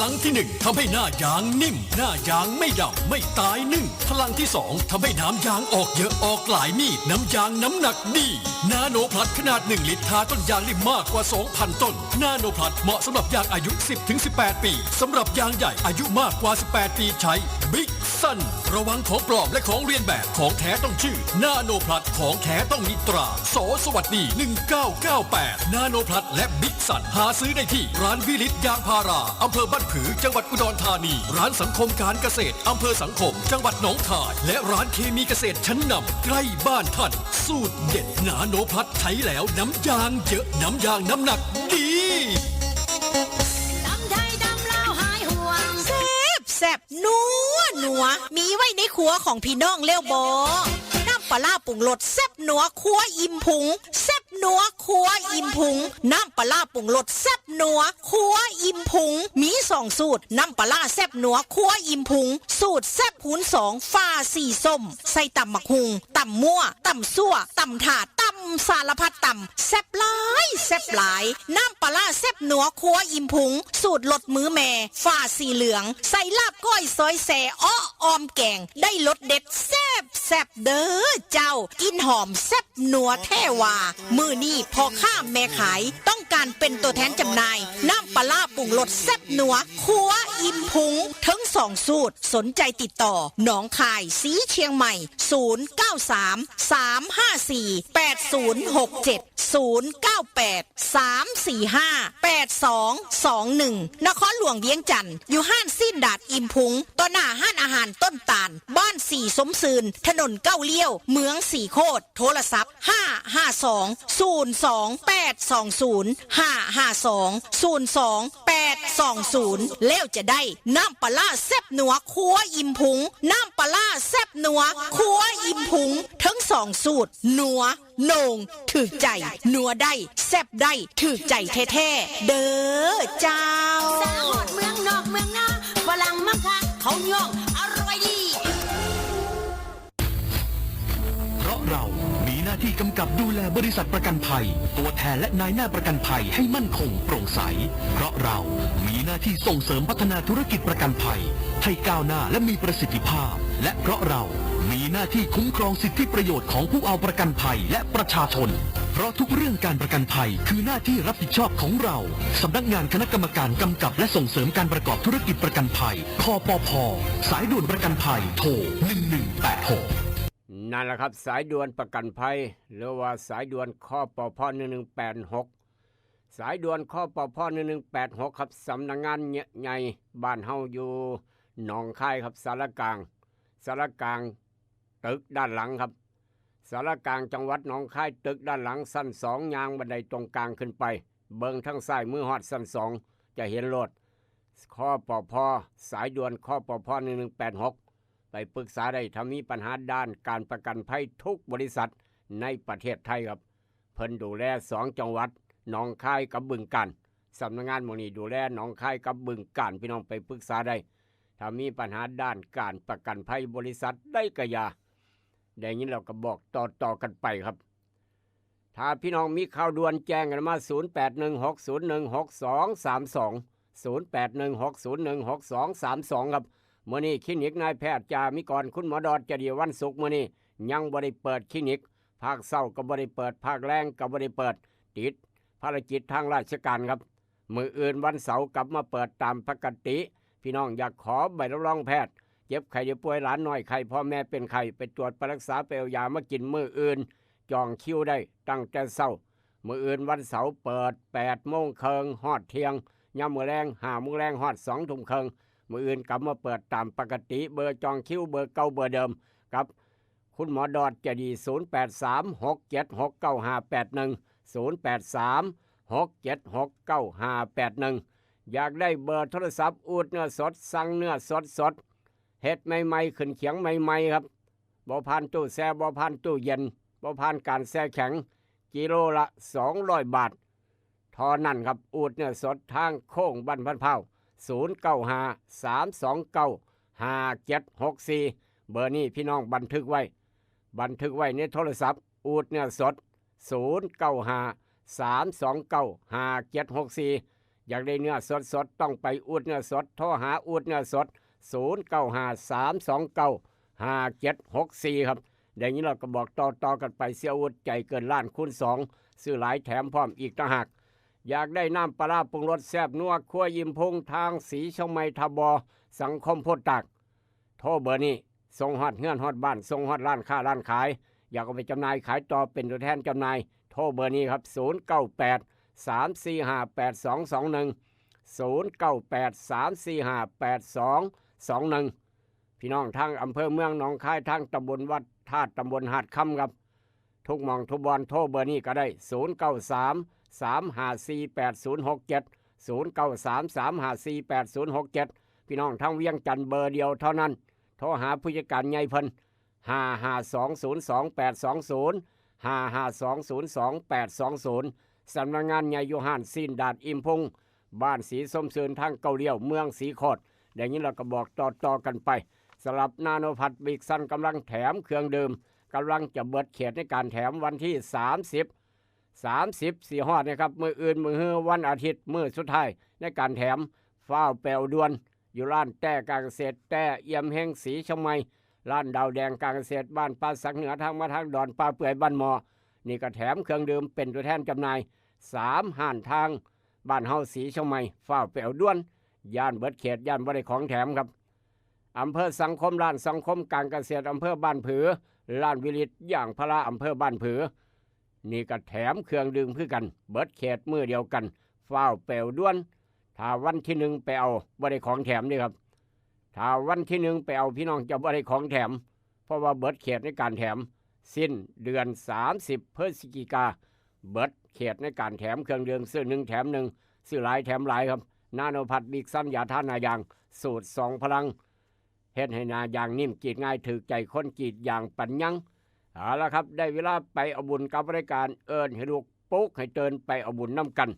ลังที่1ทำให้หน้ายางนิ่มหน้ายางไม่ดำไม่ตายนึ่งพลังที่2ทำให้น้ำยางออกเยอะออกหลายมีดน้ำยางน้ำหนักดีนาโนพลัดขนาด1ลิตรทาต้นยางได้มากกว่า 2,000 ต้นนาโนพลัดเหมาะสำหรับยางอายุ 10-18 ปีสำหรับยางใหญ่อายุมากกว่า18 ปีใช้บิ๊กซันระวังของปลอมและของเรียนแบบของแท้ต้องชื่อนาโนพลัดของแท้ต้องมีตราสสวัสดี1998นาโนพลัดและบิ๊กซันหาซื้อได้ที่ร้านวิลิตยางพาราอำเภอบ้านผือจังหวัดอุดรธานีร้านสังคมการเกษตรอำเภอสังคมจังหวัดหนองคายและร้านเคมีเกษตรชั้นนำใกล้บ้านท่านสูตรเด็ดนาโนพลัดใช้แล้วน้ำยางเยอะน้ำยางน้ำหนักดีแซ่บนัวมีไว้ในครัวของพี่น้องเลี้ยวบอน้ำปลาปรุงรสแซ่บนัวครัวอิ่มพุงแซ่บนัวครัวอิ่มพุงน้ำปลาปรุงรสแซ่บนัวครัวอิ่มพุงมี2สูตรน้ำปลาแซ่บนัวครัวอิ่มพุงสูตรแซ่บคูณ2ฟ้าสีส้มใส่ตำมักหุงตำมั่วตำซั่วตำถาดตำสารพัดตำแซ่บหลายน้ำปลาแซ่บนัวครัวอิ่มพุงสูตรลดมือแม่ฟ้าสีเหลืองใส่ลาบก้อยซอยแซ่อ้อออมแกงได้รสเด็ดแซ่บเด้อเจ้ากินหอมแซ่บนัวแท้ว่ามือนี่พอข้ามแม่ขายต้องการเป็นตัวแทนจำหน่ายน้ำปลาปรุงรสแซ่บนัวครัวอิ่มพุงทั้ง2สูตรสนใจติดต่อหนองคายสีเชียงใหม่0933548221นครหลวงเวียงจันทร์อยู่ห้านสิ้นดาดอิ่มพุงต่อหน้าห้านอาหารต้นตาลบ้านสีสมซืนถนนเก้าเลี้ยวเมืองสีโคตรโทรศัพท์552-02820แล้วจะได้น้ำปลาแซ่บนัวครัวอิ่มพุงน้ำปลาแซ่บนัวครัวอิ่มพุงทั้ง2สูตรนัวโหน่งถือใจนัวได้แซ่บได้ถือใจแท้ๆเด้อเจ้าสาวหอดเมืองนอกเมืองนาฝรั่งมังคะเขาย่องอร่อยดีเพราะเรามีหน้าที่กำกับดูแลบริษัทประกันภัยตัวแทนและนายหน้าประกันภัยให้มั่นคงโปร่งใสเพราะเรามีหน้าที่ส่งเสริมพัฒนาธุรกิจประกันภัยให้ก้าวหน้าและมีประสิทธิภาพและเพราะเรามีหน้าที่คุ้มครองสิทธิประโยชน์ของผู้เอาประกันภัยและประชาชนเพราะทุกเรื่องการประกันภัยคือหน้าที่รับผิดชอบของเราสำนักงานคณะกรรมการกำกับและส่งเสริมการประกอบธุรกิจประกันภัยคปภ.สายด่วนประกันภัยโทร1186นั่นแหละครับสายด่วนประกันภัยหรือว่าสายด่วนคปภ1186สายด่วนคปภ1186ครับสำนักงานใหญ่บ้านเฮาอยู่หนองคายครับสารกลางตึกด้านหลังครับสารกลางจังหวัดหนองคายตึกด้านหลังสั้น2ยางบันไดตรงกลางขึ้นไปเบิ่งทางซ้ายมือฮอดสั้น2จะเห็นรถคปภสายด่วนคปภ1186ไปปรึกษาได้ถ้ามีปัญหาด้านการประกันภัยทุกบริษัทในประเทศไทยครับเพิ่นดูแล2จังหวัดหนองคายกับบึงกาฬสำนักงานหมู่นี้ดูแลหนองคายกับบึงกาฬพี่น้องไปปรึกษาได้ถ้ามีปัญหาด้านการประกันภัยบริษัทได้กระยาได้ยินเราก็บอกต่อกันไปครับถ้าพี่น้องมีข่าวด่วนแจ้งกันมา0816016232 ครับมื้อนี้คลินิกนายแพทย์จามิกรคุณหมอดอดจะดีวันศุกร์มื้อนี้ยังบ่ได้เปิดคลินิกภาคเช้าก็บ่ได้เปิดภาคแรงก็บ่ได้เปิดติดภารกิจทางราชการครับมื้ออื่นวันเสาร์กลับมาเปิดตามปกติพี่น้องอยากขอใบรับรองแพทย์เจ็บไข้ได้ป่วยหลานน้อยไข้พ่อแม่เป็นไข้ไปตรวจไปรักษาไปเอายามากินมื้ออื่นจองคิวได้ตั้งแต่เช้ามื้ออื่นวันเสาร์เปิด 8:30 นฮอดเที่ยงยามมื้อแลง 5:00 นฮอด 2:30 นมื้ออื่นกลับมาเปิดตามปกติเบอร์จองคิวเบอร์เก่าเบอร์เดิมครับ คุณหมอดอดจะดี0836769581 อยากได้เบอร์โทรศัพท์อูดเนื้อสดสั่งเนื้อสดเฮ็ดใหม่ๆขึ้นเขียงใหม่ๆครับบ่ผ่านตู้แช่บ่ผ่านตู้เย็นบ่ผ่านการแช่แข็งกิโลละ200 บาทเท่านั้นครับอูดเนื้อสดทางโค้งบ้านพันเผา0953295764เบอร์นี้พี่น้องบันทึกไว้ในโทรศัพท์อูดเนื้อสด0953295764อยากได้เนื้อสดต้องไปอูดเนื้อสดโทรหาอูดเนื้อสด0953295764ครับเดี๋ยวนี้เราก็บอกต่อกันไปเสียอูดใจเกินล้านคูณ2ซื้อหลายแถมพร้อมอีกต่างหากอยากได้น้ำปลาปรุงรสแซ่บนัวคั่วยิ้มพุงทางสีช่องไม้ทบสังคมโพธิ์ตากโทรเบอร์นี้ส่งฮอดเฮือนฮอดบ้านส่งฮอดร้านค้าร้านขายอยากเอาไปจำหน่ายขายต่อเป็นตัวแทนจำหน่ายโทรเบอร์นี้ครับ0983458221พี่น้องทางอำเภอเมืองหนองคายทางตำบลวัดธาตุตำบลหาดคำครับทุกหม่องทุกบอนโทรเบอร์นี้ก็ได้0933548067พี่น้องทางเวียงจันทร์เบอร์เดียวเท่านั้นโทรหาผู้จัดการใหญ่เพิ่น552022820 สำนักงานใหญ่ยูฮานซีนดาดอิมพุงบ้านสีส้มเสือนทางเกาเลี้ยวเมืองสีโคดอย่างนี้เราก็บอกต่อกันไปสำหรับนาโนพัดบิ๊กซันกำลังแถมเครื่องดื่มกำลังจะเบิดเขตในการแถมวันที่30 4 ฮอดนะครับมืออื่นมือวันอาทิตย์มือสุดท้ายในการแถมฟ้าวแปวด่วนอยู่ร้านแต้การเกษตรแต้เอี่ยมแห่งสีชมัยร้านดาวแดงการเกษตรบ้านป่าสักเหนือทางมาทางดอนป่าเปื่อยบ้านหมอนี่ก็แถมเครื่องดื่มเป็นตัวแทนจำหน่าย3ห้านทางบ้านเฮาสีชมัยฟ้าวแปวด่วนย่านเบิดเขตย่านบ่ได้ของแถมครับอำเภอสังคมร้านสังคมการเกษตรอำเภอบ้านผือร้านวิริตอย่างพระอำเภอบ้านผือนี่ก็แถมเครื่องดื่มคือกันเบิดเขตมือเดียวกันฟ้าวแปวด่วนถ้าวันที่1ไปเอาบ่ได้ของแถมนี่ครับถ้าวันที่1ไปเอาพี่น้องจะบ่ได้ของแถมเพราะว่าเบิดเขตในการแถมสิ้นเดือน30พฤศจิกาเบิดเขตในการแถมเครื่องดื่มซื้อ1แถม1ซื้อหลายแถมหลายครับนาโนพัดบิ๊กซันยาทานายางสูตร2พลังเฮ็ดให้นายางนิ่มกรีดง่ายถือใจคนกรีดอย่างปัญญังเอาละครับได้เวลาไปเอาบุญกับรายการเอิญให้ลูกปุ๊กให้เตินไปเอาบุญน้ำกัน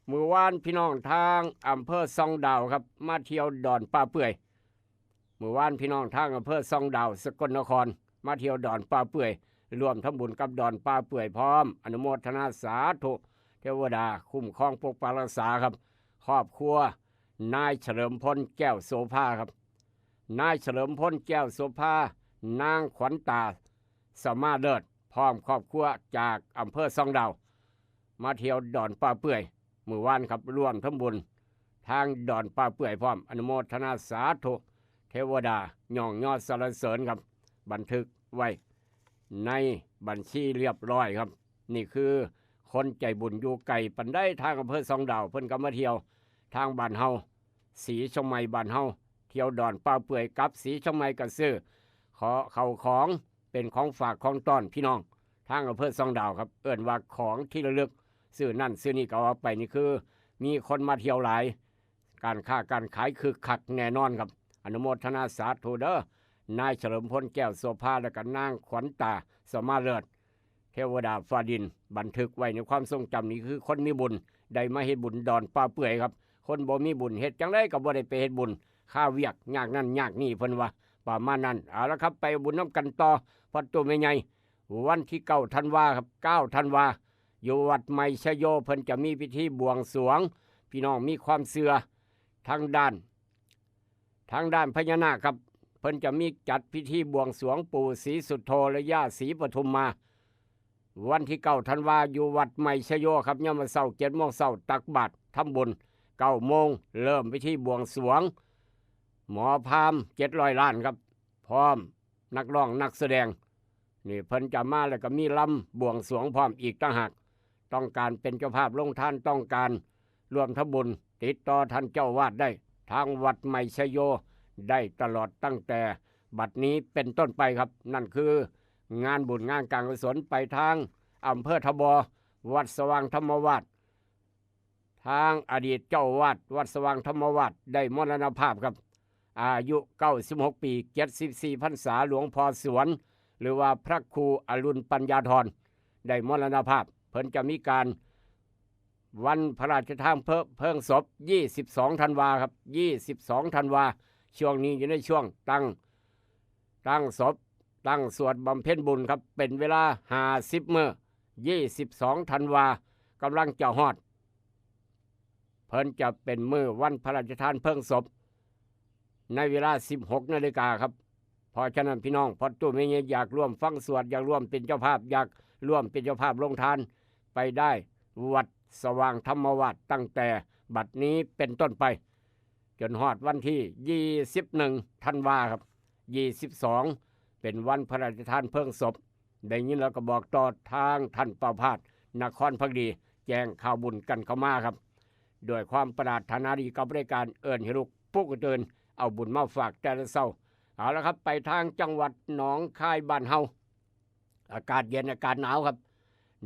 มื้อวานพี่น้องทางอำเภอซองดาวครับมาเที่ยวดอนป่าเปื่อยมื้อวานพี่น้องทางอำเภอซองดาวสกลนครมาเที่ยวดอนป่าเปื่อยรวมทำบุญกับดอนป่าเปื่อยพร้อมอนุโมทนาสาธุเทวดาคุ้มครองปกปักรักษาครับครอบครัวนายเฉลิมพลแก้วโสภาครับนายเฉลิมพลแก้วโสภานางขวัญตาสมาเลิศพร้อมครอบครัวจากอำเภอซองดาวมาเที่ยวดอนป่าเปื่อยมื้อวานครับร่วมทำบุญทางดอนป่าเปื่อยพร้อมอนุโมทนาสาธุเทวดาย่องยอดสรรเสริญครับบันทึกไว้ในบัญชีเรียบร้อยครับนี่คือคนใจบุญอยู่ไก่ปันได้ทางอำเภอซองดาวเพิ่นก็มาเที่ยวทางบ้านเฮาสีชมัยบ้านเฮาเที่ยวดอนป่าเปื่อยกับสีชมัยกระซื้อขอเข้าของเป็นของฝากของต้อนพี่น้องทางอำเภอซองดาวครับเอิ้นว่าของที่ระลึกซื้อนั่นซื้อนี่ก็เอาไปนี่คือมีคนมาเที่ยวหลายการค้าการขายคือคักแน่นอนครับอนุโมทนาสาธุเด้อนายเฉลิมพลแก้วโสภาและก็นางขวัญตาสมาเลิศเทวดาฟ้าดินบันทึกไว้ในความทรงจำนี้คือคนมีบุญได้มาเฮ็ดบุญดอนป่าเปื่อยครับคนบ่มีบุญเฮ็ดจังไดก็บ่ได้ไปเฮ็ดบุญค่าเวียกยากนั่นยากนี่เพิ่นว่าประมาณนั้นเอาละครับไปบุญน้ำกันต่อพอตัวแม่ใหญ่วันที่9ธันวาครับ9ธันวาอยู่วัดไมชโยเพิ่นจะมีพิธีบวงสรวงพี่น้องมีความเชื่อทางด้านพญานาคครับเพิ่นจะมีจัดพิธีบวงสรวงปู่ศรีสุโธและย่าศรีปทุมมาวันที่9ธันวาอยู่วัดไมชโยครับยามมื้อเช้า 7:00 นตักบาตรทำบุญ9 โมงเริ่มพิธีบวงสรวงหมอพราหมณ์700 ล้านครับพร้อมนักร้องนักแสดงนี่เพิ่นจะมาแล้วก็มีลำบวงสรวงพร้อมอีกต่างหากต้องการเป็นเจ้าภาพลงท่านต้องการรวมทำบุญติดต่อท่านเจ้าวาดได้ทางวัดไมชโยได้ตลอดตั้งแต่บัดนี้เป็นต้นไปครับนั่นคือ งานบุญงานการกุศลไปทางอำเภอทบวัดสว่างธรรมวาสทางอดีตเจ้าวาดวัดสว่างธรรมวาสได้มรณภาพครับอายุ96 ปี74 พรรษาหลวงพ่อสวนหรือว่าพระครูอรุณปัญญาธรได้มรณภาพเพิ่นจะมีการวันพระราชทานเพลิงศพ22 ธันวาครับ22 ธันวาช่วงนี้อยู่ในช่วงตั้งศพตั้งสวดบำเพ็ญบุญครับเป็นเวลา50 มื้อ22 ธันวากำลังจะฮอดเพิ่นจะเป็นมื้อวันพระราชทานเพลิงศพในเวลา 16 นาฬิกาครับเพราะฉะนั้นพี่น้องพอตู้ไม่อยากร่วมฟังสวดอยากร่วมเป็นเจ้าภาพอยากร่วมเป็นเจ้าภาพลงทานไปได้วัดสว่างธรรมวาสตั้งแต่บัดนี้เป็นต้นไปจนฮอดวันที่21 ธันวาครับ22เป็นวันพระราชทานเพลิงศพได้ยินแล้วก็บอกต่อทางท่านประภาสนครภักดีแจ้งข่าวบุญกันเข้ามาครับด้วยความปรารถนาดีกับบริการเอิ้นให้ลูกปลุกตื่นเอาบุญมาฝากแต่ละเช้าเอาละครับไปทางจังหวัดหนองคายบ้านเฮาอากาศเย็นอากาศหนาวครับ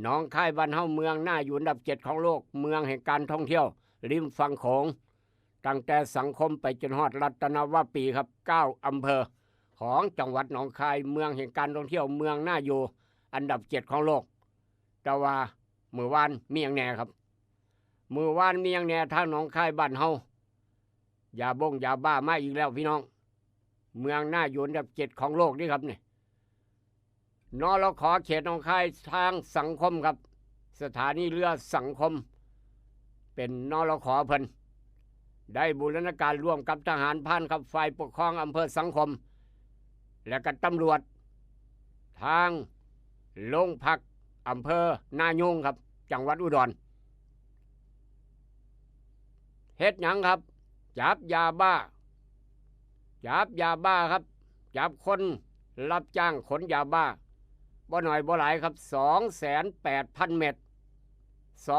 หนองคายบ้านเฮาเมืองน่าอยู่อันดับ7ของโลกเมืองแห่งการท่องเที่ยวริมฝั่งโขงตั้งแต่สังคมไปจนฮอดรัตนวาปีครับ9 อำเภอของจังหวัดหนองคายเมืองแห่งการท่องเที่ยวเมืองน่าอยู่อันดับ7ของโลกแต่ว่ามื้อวานมีหยังแหน่ครับมื้อวานมีหยังแหน่ทางหนองคายบ้านเฮายาบ้ามาอีกแล้วพี่น้องเมืองน่าอยู่อันดับ7ของโลกนี่ครับนี่นรข.เขตหนองคายทางสังคมครับสถานีเรือสังคมเป็นนรข.เพิ่นได้บูรณาการร่วมกับทหารพรานครับฝ่ายปกครองอำเภอสังคมและก็ตำรวจทางโรงพักอำเภอนายูงครับจังหวัดอุดรเฮ็ดหยังครับจับยาบ้าครับจับคนรับจ้างขนยาบ้าบ่หน่อยบ่หลายครับ 280,000 เม็ด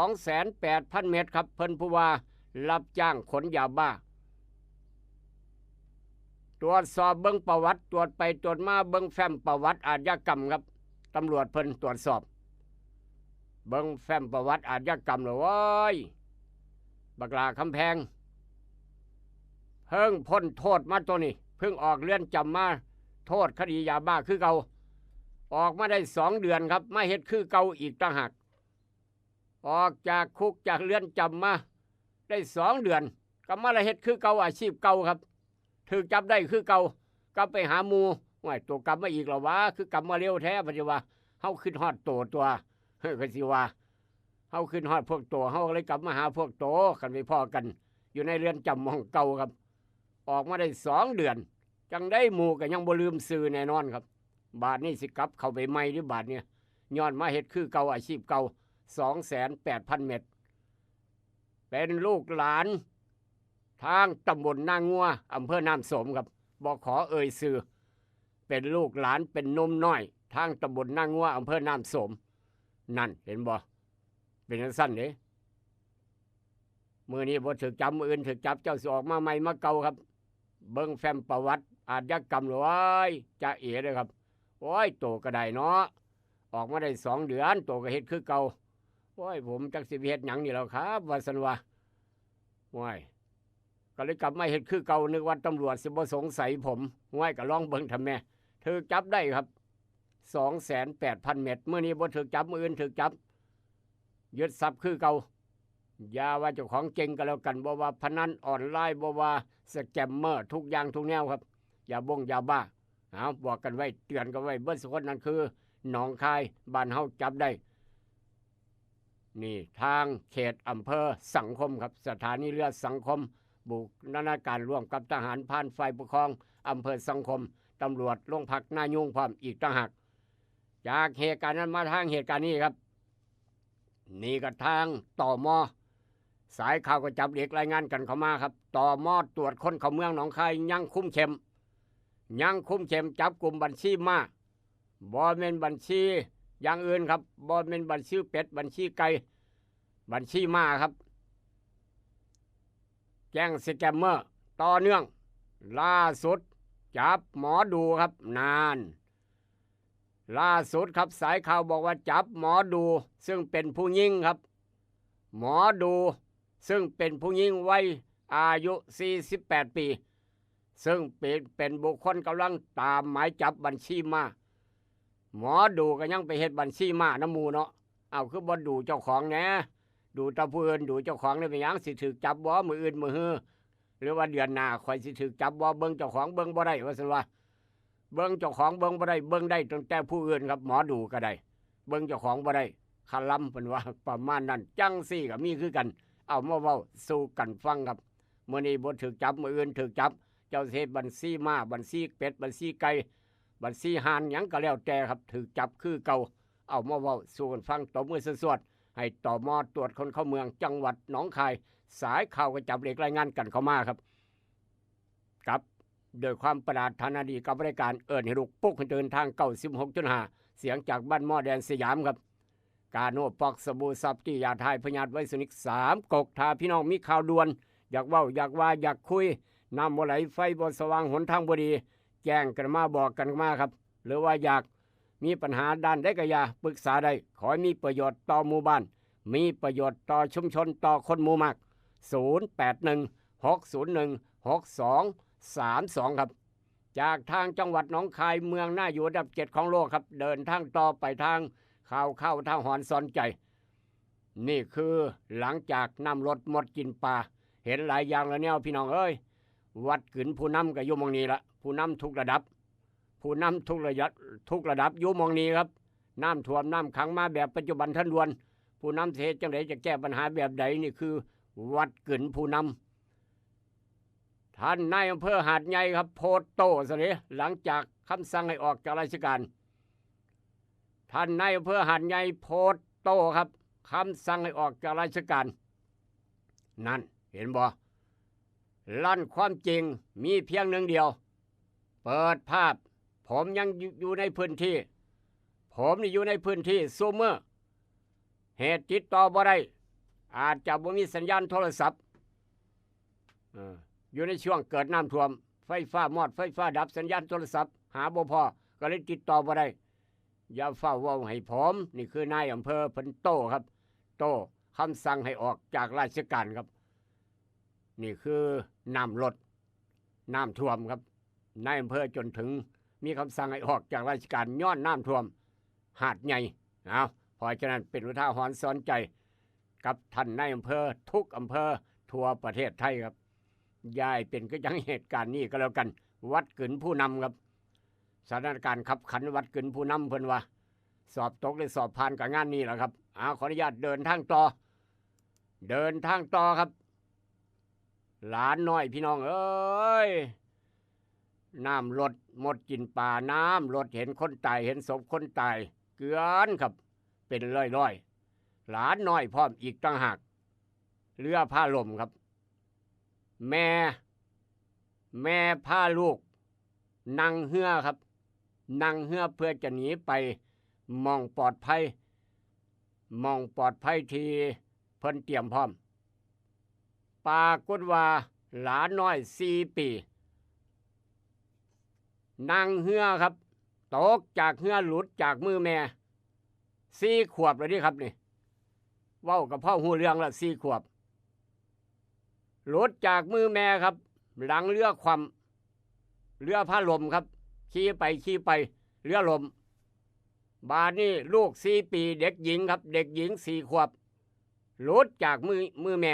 280,000 เม็ดครับเพิ่นผู้ว่ารับจ้างขนยาบ้าตรวจสอบเบิ่งประวัติตรวจไปตรวจมาเบิ่งแฟ้มประวัติอาชญากรรมครับตำรวจเพิ่นตรวจสอบเบิ่งแฟ้มประวัติอาชญากรรมเลยโว้ยบักลาคำแพงเพิ่งพ้นโทษมาตัวนี้เพิ่งออกเรือนจำมาโทษคดียาบ้าคือเก่าออกมาได้2 เดือนครับมาเฮ็ดคือเก่าอีกต่างหากออกจากคุกจากเรือนจำมาได้2 เดือนก็มาละเฮ็ดคือเก่าอาชีพเก่าครับถูกจับได้คือเก่ากลับไปหาหมู่ว่าตัวกลับมาอีกแล้ววะคือกลับมาเร็วแท้ปัจจุบันเฮาขึ้นฮอดตัวเฮ้ยก็สิว่าเฮาขึ้นฮอดพวกตัวเฮาเลยกลับมาหาพวกโตกันไปพ้อกันอยู่ในเรือนจำของเก่าครับออกมาได้2 เดือนจังได้หมู่ก็ยังบ่ลืมซื้อแน่นอนครับบาทนี้สิกลับเข้าไปใหม่หรือบาทเนี่ยย้อนมาเฮ็ดคือเก่าอาชีพเก่า 280,000 เม็ดเป็นลูกหลานทางตำบลนางงัวอำเภอน้ำสมครับบ่ขอเอ่ยชื่อเป็นลูกหลานเป็นนมน้อยทางตำบลนางงัวอำเภอน้ำสมนั่นเห็นบ่เป็นจังซั่นเด้มื้อนี้บ่ถูกจับมื้ออื่นถูกจับเจ้าสิออกมาใหม่มาเก่าครับเบิ่งแฟ้มประวัติอาชญากรรมเลยจะเอ๋เลยครับโอ้ยโตก็ได้เนาะออกมาได้2 เดือนโตก็เฮ็ดคือเก่าโอ้ยผมจักสิเฮ็ดหยังนี่แล้วครับว่าซั่นว่าโอ้ยก็เลยกลับมาเฮ็ดคือเก่านึกว่าตำรวจสิบ่สงสัยผมโอ้ยก็ลองเบิ่งทำแม่ถูกจับได้ครับ 280,000 เม็ดมื้อนี้บ่ถูกจับมื้ออื่นถูกจับยึดทรัพย์คือเก่าอย่าว่าเจ้าของเก่งก็แล้วกันบ่ว่าพนันออนไลน์บ่ว่าสแกมเมอร์ทุกอย่างทุกแนวครับอย่าบ้าเอาบอกกันไว้เตือนกันไว้เบิ้ลสุคนนั้นคือหนองคายบ้านเฮาจับได้นี่ทางเขตอำเภอสังคมครับสถานีเรือสังคมบูรณาการร่วมกับทหารพรานฝ่ายปกครองอำเภอสังคมตำรวจโรงพักนายุงพร้อมอีกต่างหากจากเหตุการณ์นั้นมาทางเหตุการณ์นี้ครับนี่ก็ทางต่อมอสายข่าวก็จับเด็กรายงานกันเข้ามาครับต่อมอตรวจคนเข้าเมืองหนองคายยังคุมเข้มจับกลุ่มบัญชีมาบ่แม่นบัญชีอย่างอื่นครับบ่แม่นบัญชีเป็ดบัญชีไก่บัญชีมาครับแจ้งสแกมเมอร์ต่อเนื่องล่าสุดจับหมอดูครับนาน ล่าสุดครับสายข่าวบอกว่าจับหมอดูซึ่งเป็นผู้หญิงครับ หมอดูซึ่งเป็นผู้หญิงวัยอายุ48ปีซึ่งเป็นบุคคลกำลังตามหมายจับบัญชีมาหมอดูก็ยังไปเฮ็ดบัญชีมาน้ำมูเนาะเอาคือบ่ดูเจ้าของแหน่ดูแตาผู้อื่นดูเจ้าของได้เป็นหยังสิถูกจับบ่มื้ออื่นมื้อฮือหรือว่าเดือนหน้าข่อยสิถูกจับบ่เบิ่งเจ้าของเบิ่งบ่ได้ว่าซั่นว่าเบิ่งเจ้าของเบิ่งบ่ได้เบิ่งได้ตั้งแต่ผู้อื่นครับหมอดูก็ได้เบิ่งเจ้าของบ่ได้คาลำเพิ่นว่าประมาณนั้นจังซี่ก็มีคือกันเอามาเว้าสู่กันฟังครับมื้อนี้บ่ถูกจับมื้ออื่นถูกจับเจ้าเฮ็ดบัญชีม้าบัญชีเป็ดบัญชีไก่บัญชีห่านหยังก็แล้วแต่ครับถูกจับคือเก่าเอามาเว้าสู่กันฟังตบมือสวดๆให้ตม.ตรวจคนเข้าเมืองจังหวัดหนองคายสายข่าวก็จับเด็กรายงานกันเข้ามาครับกับโดยความประดาถนาดีกับบริการเอิ้นให้ลูกปุ๊กให้เดินทาง96.5เสียงจากบ้านหม้อแดนสยามครับกาโนปอกสบู่ซับที่ยาทายพญาติไวสนิก3กกทาพี่น้องมีข่าวด่วนอยากเว้าอยากว่าอยากคุยน้ำบ่ไหลไฟบ่สว่างหนทางบ่ดีแจ้งกันมาบอกกันมาครับหรือว่าอยากมีปัญหาด้านใดก็อย่าปรึกษาได้ขอให้มีประโยชน์ต่อหมู่บ้านมีประโยชน์ต่อชุมชนต่อคนหมู่มาก0816016232ครับจากทางจังหวัดหนองคายเมืองน่าอยู่อันดับ7ของโลกครับเดินทางต่อไปทางข่าวเข้าทางหอนสอนใจนี่คือหลังจากน้ำรถหมดกินปลาเห็นหลายอย่างแล้วเนี่ยพี่น้องเอ้ยวัดกึนผู้นำก็อยู่มองนี้ละผู้นำทุกระดับผู้นำทุกระดับอยู่มองนี้ครับน้ำท่วมน้ำขังมาแบบปัจจุบันทันด่วนผู้นำเทศจังไดจะแก้ปัญหาแบบใดนี่คือวัดกึนผู้นำท่านนายอำเภอหาดใหญ่ครับโพสต์โต้ซะเลยหลังจากคำสั่งให้ออกจากราชการท่านนายอำเภอหาดใหญ่โพสต์โต้ครับคำสั่งให้ออกจากราชการนั่นเห็นบ่ลั่นความจริงมีเพียงหนึ่งเดียวเปิดภาพผมยังอยู่ในพื้นที่ผมนี่อยู่ในพื้นที่ซูเมอร์เหตุติดต่อบ่ได้อาจจะบ่มีสัญญาณโทรศัพท์อยู่ในช่วงเกิดน้ำท่วมไฟฟ้ามอดไฟฟ้าดับสัญญาณโทรศัพท์หาบ่พอก็เลยติดต่อบ่ได้อย่าเฝ้าเว้าให้ผมนี่คือนายอำเภอเพิ่นโต้ครับโต้คำสั่งให้ออกจากราชการครับนี่คือน้ำลดน้ำท่วมครับนายอำเภอจนถึงมีคำสั่งให้ออกจากราชการย้อนน้ำท่วมหาดใหญ่เพราะฉะนั้นเป็นอุทาหรณ์สอนใจกับท่านนายอำเภอทุกอำเภอทั่วประเทศไทยครับย้ายเป็นก็ยังเหตุการณ์นี้ก็แล้วกันวัดกึนผู้นำครับสถานการณ์ขับขันวัดกึนผู้นำเพิ่นว่าสอบตกหรือสอบผ่านกับงานนี้แหละครับขออนุญาตเดินทางต่อครับหลานน้อยพี่น้องเอ้ยน้ำลดหมดกินป่าน้ำลดเห็นคนตายเห็นศพคนตายเกลือนครับเป็นร้อยหลานน้อยพร้อมอีกต่างหากเรือพาลมครับแม่พาลูกนั่งเรือครับนั่งเรือเพื่อจะหนีไปมองปลอดภัยที่เพิ่นเตรียมพร้อมปรากฏว่าหลานน้อย4 ปีนั่งเรือครับตกจากเรือหลุดจากมือแม่4 ขวบเลยนี่ครับนี่เว้ากับพ่อหูเรื่องละ4 ขวบหลุดจากมือแม่ครับหลังเรือความเรือพาลมครับขี่ไปเรือลมบาดนี้ลูก4 ปีเด็กหญิงครับเด็กหญิง4 ขวบหลุดจากมือแม่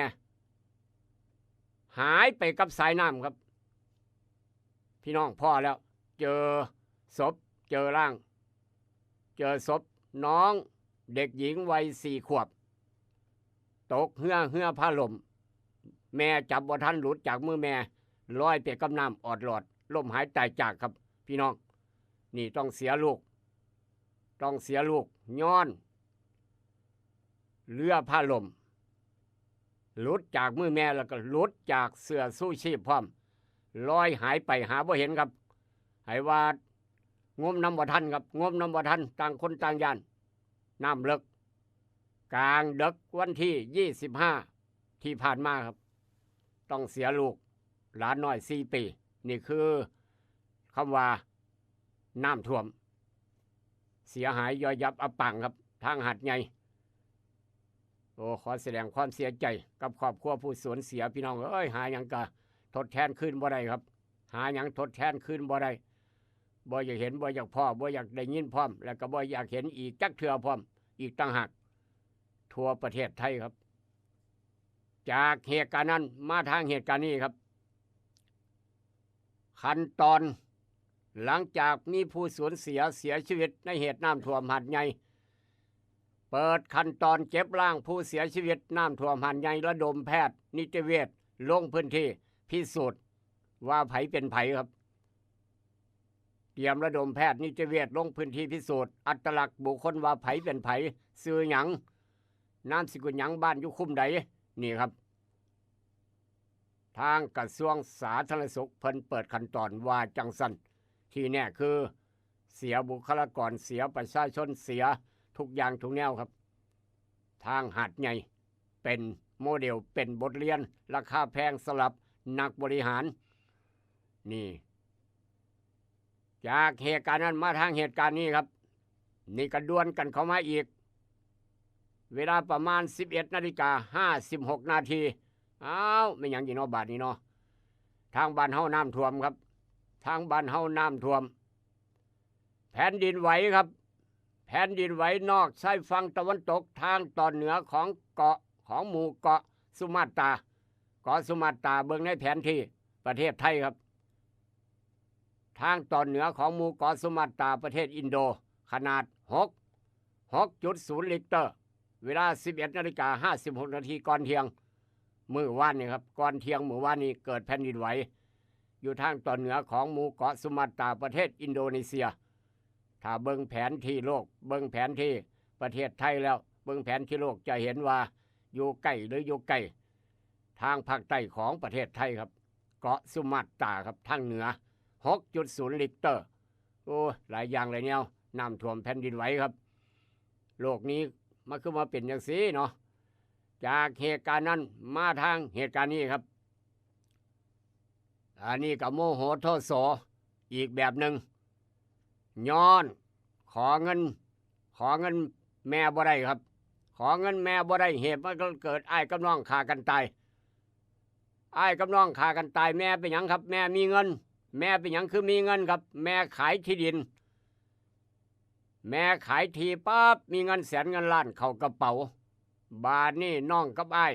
หายไปกับสายน้ำครับพี่น้องพ่อแล้วเจอศพเจอร่างเจอศพน้องเด็กหญิงวัย4 ขวบตกเหือพาลมแม่จับบ่ทันหลุดจากมือแม่ลอยไปกับน้ำออดหลอดลมหายตายจากครับพี่น้องนี่ต้องเสียลูกย้อนเรือพาลมหลุดจากมือแม่แล้วก็หลุดจากเสื้อสู้ชีพพร้อมลอยหายไปหาบ่เห็นครับให้ว่างมน้ำบ่ทันครับงมน้ำบ่ทันต่างคนต่างย่านน้ำเลิกกลางดึกวันที่25ที่ผ่านมาครับต้องเสียลูกหลานน้อย4 ปีนี่คือคำว่าน้ำท่วม เสียหายย่อยยับอับปังครับทางหาดใหญ่โอ้ขอแสดงความเสียใจกับครอบครัวผู้สูญเสียพี่น้องเอ้ยหาหยังกะทดแทนคืนบ่ได้ครับหาหยังทดแทนคืนบ่ได้บ่อยากเห็นบ่อยากพ่อบ่อยากได้ยินพร้อมแล้วก็บ่อยากเห็นอีกจักเทื่อพร้อมอีกต่างหากทั่วประเทศไทยครับจากเหตุการณ์นั้นมาทางเหตุการณ์นี้ครับขั้นตอนหลังจากมีผู้สูญเสียชีวิตในเหตุน้ำท่วมหาดใหญ่เปิดขั้นตอนเก็บร่างผู้เสียชีวิตน้ำท่วมหาดใหญ่ระดมแพทย์นิติเวชลงพื้นที่พิสูจน์ว่าไผเป็นไผครับเตรียมระดมแพทย์นิติเวชลงพื้นที่พิสูจน์อัตลักษณ์บุคคลว่าไผเป็นไผซื้อหยังนามสกุลหยังบ้านอยู่คุ้มใดนี่ครับทางกระทรวงสาธารณสุขเพิ่นเปิดขั้นตอนว่าจังสันที่แน่คือเสียบุคลากรเสียประชาชนเสียทุกอย่างทุกแนวครับทางหาดใหญ่เป็นโมเดลเป็นบทเรียนราคาแพงสำหรับนักบริหารนี่จากเหตุการณ์นั้นมาทางเหตุการณ์นี้ครับนี่กระดวนกันเข้ามาอีกเวลาประมาณ 11:56 นาทีอ้าวไม่หยังอยู่เนาะบาดนี้เนาะทางบ้านเฮาน้ำท่วมครับทางบ้านเฮาน้ำท่วมแผ่นดินไหวครับแผ่นดินไหวนอกชายฝั่งตะวันตกทางตอนเหนือของเกาะของหมู่เกาะสุมาตราเกาะสุมาตราเบิ่งในแผนที่ประเทศไทยครับทางตอนเหนือของหมู่เกาะสุมาตราประเทศอินโดขนาด 6.0 ลิกเตอร์เวลา 11:56 นาทีก่อนเที่ยงมื้อวานนี่ครับก่อนเที่ยงมื้อวานนี้เกิดแผ่นดินไหวอยู่ทางตอนเหนือของหมู่เกาะสุมาตราประเทศอินโดนีเซียถ้าเบิ่งแผนที่โลกเบิ่งแผนที่ประเทศไทยแล้วเบิ่งแผนที่โลกจะเห็นว่าอยู่ใกล้หรืออยู่ไกลทางภาคใต้ของประเทศไทยครับเกาะสุมาตราครับทางเหนือ 6.0 ลิกเตอร์โอ้หลายอย่างเลยเนี่ยน้ำท่วมแผ่นดินไหวครับโลกนี้มันคือมาเป็นอย่างนี้เนาะจากเหตุการณ์นั้นมาทางเหตุการณ์นี้ครับอันนี้กับโมโหโทโสอีกแบบหนึ่งย้อนขอเงินแม่บ่ได้ครับขอเงินแม่บ่ได้เหตุมันก็เกิดอ้ายกับน้องฆ่ากันตายอ้ายกับน้องฆ่ากันตายแม่เป็นหยังครับแม่มีเงินแม่เป็นหยังคือมีเงินครับแม่ขายที่ดินแม่ขายที่ปั๊บมีเงินแสนเงินล้านเข้ากระเป๋าบาดนี่น้องกับอ้าย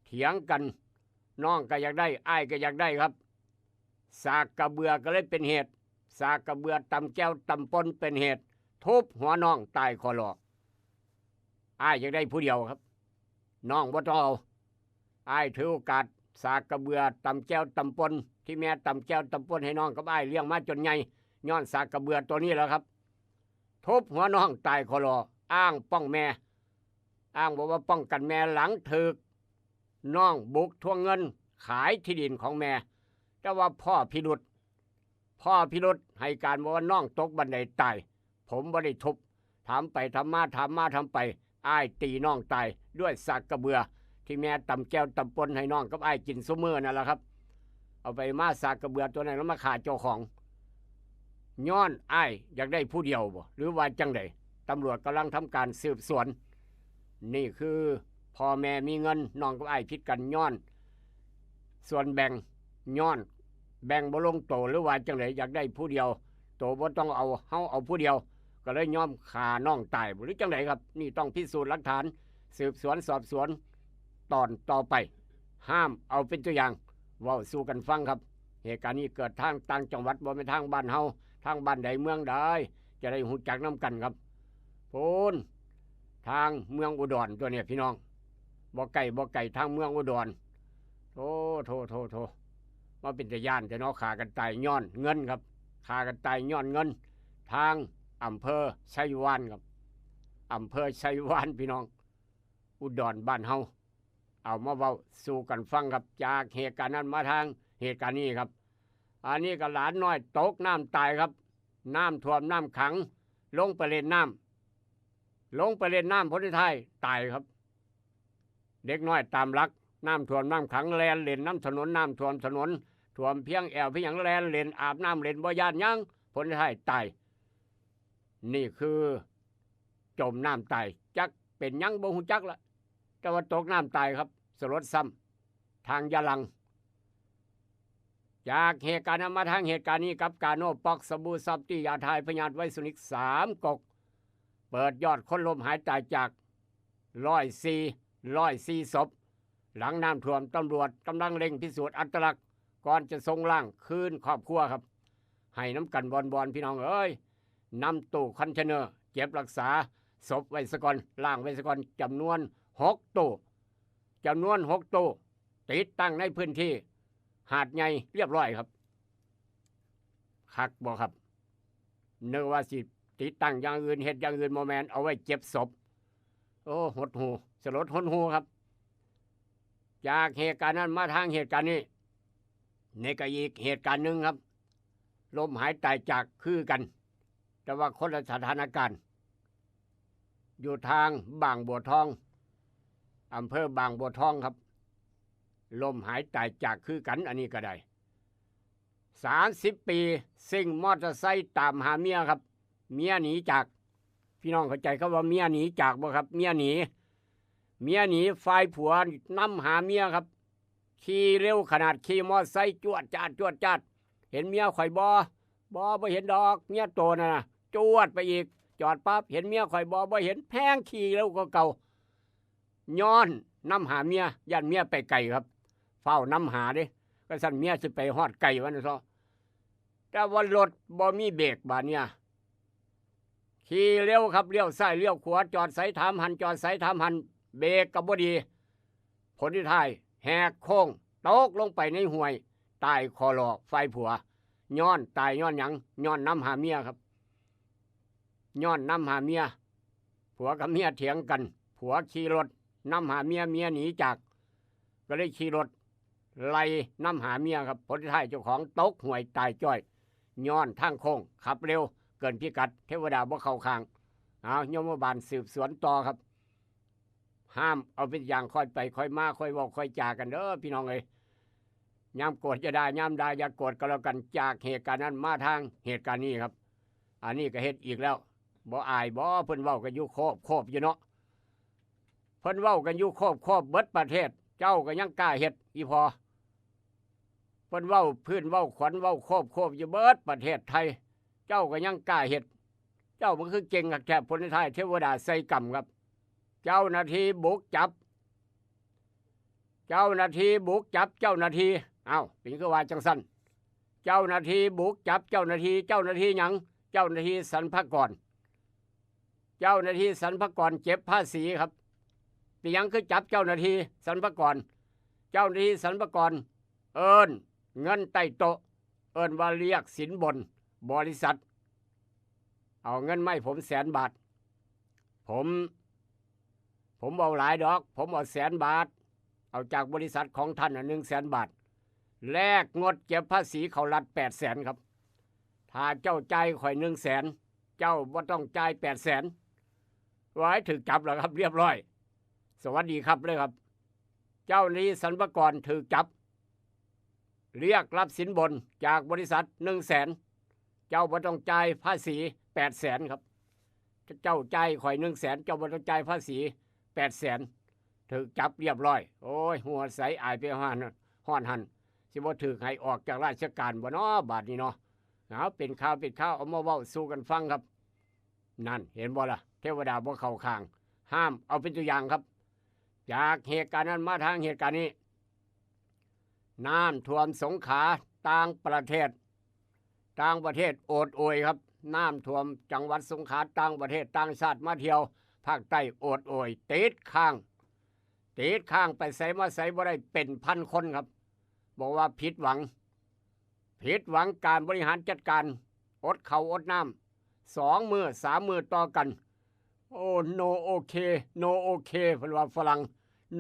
เถียงกันน้องก็อยากได้อ้ายก็อยากได้ครับสากกระเบือก็เลยเป็นเหตุสากกระเบือตำแก้วตำปนเป็นเหตุทุบหัวน้องตายคอหลอกอ้ายอยากได้ผู้เดียวครับน้องบ่ต้องเอาอ้ายถือโอกาสสากกระเบือตำแก้วตำปนที่แม่ตำแก้วตำปนให้น้องกับอ้ายเลี้ยงมาจนใหญ่ย้อนสากกระเบือตัวนี้แหละครับทุบหัวน้องตายคอหลอกอ้างป้องแม่อ้างบอกว่าป้องกันแม่หลังถึกน้องบุกทวงเงินขายที่ดินของแม่แต่ว่าพ่อพิรุธให้การบอกว่าน้องตกบันไดตายผมบ่ได้ทุบถามไปทำไปอ้ายตีน้องตายด้วยสากกระเบือที่แม่ตำแก้วตำปนให้น้องกับอ้ายกินซุมื้อนั่นแหละครับเอาไปมาสากกระเบือตัวนั้นแล้วมาฆ่าเจ้าของย้อนอ้ายอยากได้ผู้เดียวบ่หรือว่าจังไดตำรวจกำลังทำการสืบสวนนี่คือพ่อแม่มีเงินน้องกับอ้ายผิดกันย้อนส่วนแบ่งย้อนแบ่งบ่ลงโตหรือว่าจังไดอยากได้ผู้เดียวโตบ่ต้องเอาเฮาเอาผู้เดียวก็เลยยอมฆ่าน้องตายหรือจังไดครับนี่ต้องพิสูจน์หลักฐานสืบสวนสอบสวนตอนต่อไปห้ามเอาเป็นตัวอย่างเว้าสู่กันฟังครับเหตุการณ์นี้เกิดทางต่างจังหวัดบ่แม่นทางบ้านเฮาทางบ้านใดเมืองใดจะได้รู้จักนํกันครับพูนทางเมืองอุดรตัวนี้พี่น้องบ่ไกลทางเมืองอุดรโธมาเป็นตะย่านแต่เนาะฆ่ากันตายย้อนเงินครับฆ่ากันตายย้อนเงินทางอำเภอชัยวานครับอำเภอชัยวานพี่น้องอุดรบ้านเฮาเอามาเว้าสู่กันฟังครับจากเหตุการณ์นั้นมาทางเหตุการณ์นี้ครับอันนี้ก็หลานน้อยตกน้ำตายครับน้ำท่วมน้ำขังลงไปเล่นน้ำพ้นท้ายตายครับเด็กน้อยตามหลักน้ำท่วมน้ำขังแลนเล่นน้ำถนนน้ำท่วมถนนท่วมเพียงแอวเพียงแลนเล่นอาบน้ำเล่นบ่ย่านยังพ้นท้ายตาย นี่คือจมน้ำตายจักเป็นหยังบ่ฮู้จักละแต่ว่าตกน้ำตายครับสลดซ้ำทางยะลังจากเหตุการณ์นั้นมาทางเหตุการณ์นี้กับกาโนปอกสบู่ซับที่ยาทายพยาธิไวสุนิก3กกเปิดยอดคนลมหายตายจาก104ศพหลังน้ำท่วมตำรวจกำลังเร่งพิสูจน์อัตลักษณ์ก่อนจะส่งร่างคืนครอบครัวครับให้น้ำกันบอนพี่น้องเอ้ยนำตู้คอนเทนเนอร์เก็บรักษาศพไว้ซะก่อนล่างไว้ซะก่อนจำนวน6ตู้ติดตั้งในพื้นที่หาดใหญ่เรียบร้อยครับคักบ่ครับเนื้อว่าสิติดตั้งอย่างอื่นเฮ็ดอย่างอื่นโมแมนเอาไว้เก็บศพโอ้หดหูสลดหดหูครับจากเหตุการณ์นั้นมาทางเหตุการณ์นี้ในก็อีกเหตุการณ์หนึ่งครับลมหายตายจากคือกันแต่ว่าคนละสถานการณ์อยู่ทางบางบัวทองอำเภอบางบัวทองครับลมหายตายจากคือกันอันนี้ก็ได้30 ปีซิ่งมอเตอร์ไซค์ตามหาเมียครับเมียหนีจากพี่น้องเข้าใจครับว่าเมียหนีจากบ่ครับเมียหนีฝ่ายผัวนำหาเมียครับขี่เร็วขนาดขี่มอเตอร์ไซค์จวดจาดเห็นเมียข่อยบ่เห็นดอกเมียโตน่ะจวดไปอีกจอดปั๊บเห็นเมียข่อยบ่เห็นแพงขี่เร็วก็เก่าย้อนนำหาเมียย่านเมียไปไกลครับเฝ้านำหาเด้ก็สั่นเมียสิไปฮอดไกลวันนั้นซะแต่ว่ารถบ่มีเบรกบาดเนี่ยขี่เร็วครับเลี้ยวซ้ายเลี้ยวขวาจอดใส่ถามหันเบรกก็บ่ดีผลที่ท้ายแหกโค้งตกลงไปในห้วยตายคอหลอกไฟผัวย้อนตายย้อนหยังย้อนนำหาเมียครับย้อนนำหาเมียผัวกับเมียเถียงกันผัวขี่รถนำหาเมียหนีจากก็เลยขี่รถไล่นำหาเมียครับผลที่ท้ายเจ้าของตกห้วยตายจ้อยย้อนทางโค้งขับเร็วเกินพิกัดเทวดาบ่เข้าข้างยมบาลสืบสวนต่อครับห้ามเอาเป็นอย่างค่อยไปค่อยมาค่อยบอกค่อยจากันเด้อพี่น้องเอ้ยยามโกรธจะได้ยามด่าอย่าโกรธก็แล้วกันจากเหตุการณ์นั้นมาทางเหตุการณ์นี้ครับอันนี้ก็เฮ็ดอีกแล้วบ่อายบ่เพิ่นเว้ากันอยู่โคบอยู่เนาะเพิ่นเว้ากันอยู่โคบเบิดประเทศเจ้าก็ยังกล้าเฮ็ดอีพอเพิ่นเว้าพื้นเว้าขวัญเว้าโคบอยู่เบิดประเทศไทยเจ้าก็ยังกล้าเฮ็ดเจ้ามันคือเก่งกับแทบผลท้ายเทวดาใส่กรรมครับเจ้าหน้าที่บุกจับเจ้าหน้าที่เป็นคือว่าจังซั่นเจ้าหน้าที่บุกจับเจ้าหน้าที่หยังเจ้าหน้าที่สรรพากรเก็บภาษีครับเป็นหยังคือจับเจ้าหน้าที่สรรพากรเอิ้นเงินใต้โต๊ะเอิ้นว่าเรียกสินบนบริษัทเอาเงินไม่ผม100,000 บาทผมเอาหลายดอกผมเอา100,000 บาทเอาจากบริษัทของท่าน100,000 บาทแลกงดเก็บภาษีเขารัด800,000ครับถ้าเจ้าจ่ายข่อย100,000เจ้าบ่ต้องจ่าย800,000ไว้ถึกจับแล้วครับเรียบร้อยสวัสดีครับเลยครับเจ้าหน้าที่สรรพากรถูกจับเรียกรับสินบนจากบริษัท100,000เจ้าบ่ต้องจ่ายภาษี800,000ครับเจ้าจ่ายข่อย100,000เจ้าบ่ต้องจ่ายภาษี800,000ถูกจับเรียบร้อยโอ้ยหัวใสอายไปห้อนหันสิบ่ถูกให้ออกจากราชการบ่เนาะบาดนี้เนาะเป็นข่าวเอามาเว้าสู่กันฟังครับนั่นเห็นบ่ล่ะเทวดาบ่เข้าข้างห้ามเอาเป็นตัวอย่างครับจากเหตุการณ์นั้นมาทางเหตุการณ์นี้น้ำท่วมสงขลาต่างประเทศโอดโอยครับน้ำท่วมจังหวัดสงขลาต่างประเทศต่างชาติมาเที่ยวภาคใต้โอดโอยติดข้างไปใส่มาใส่บ่ได้เป็นพันคนครับบอกว่าผิดหวังการบริหารจัดการอดข้าวอดน้ำ2 มื้อ 3 มื้อต่อกันโอ้ no okay เพิ่นว่าฝรั่ง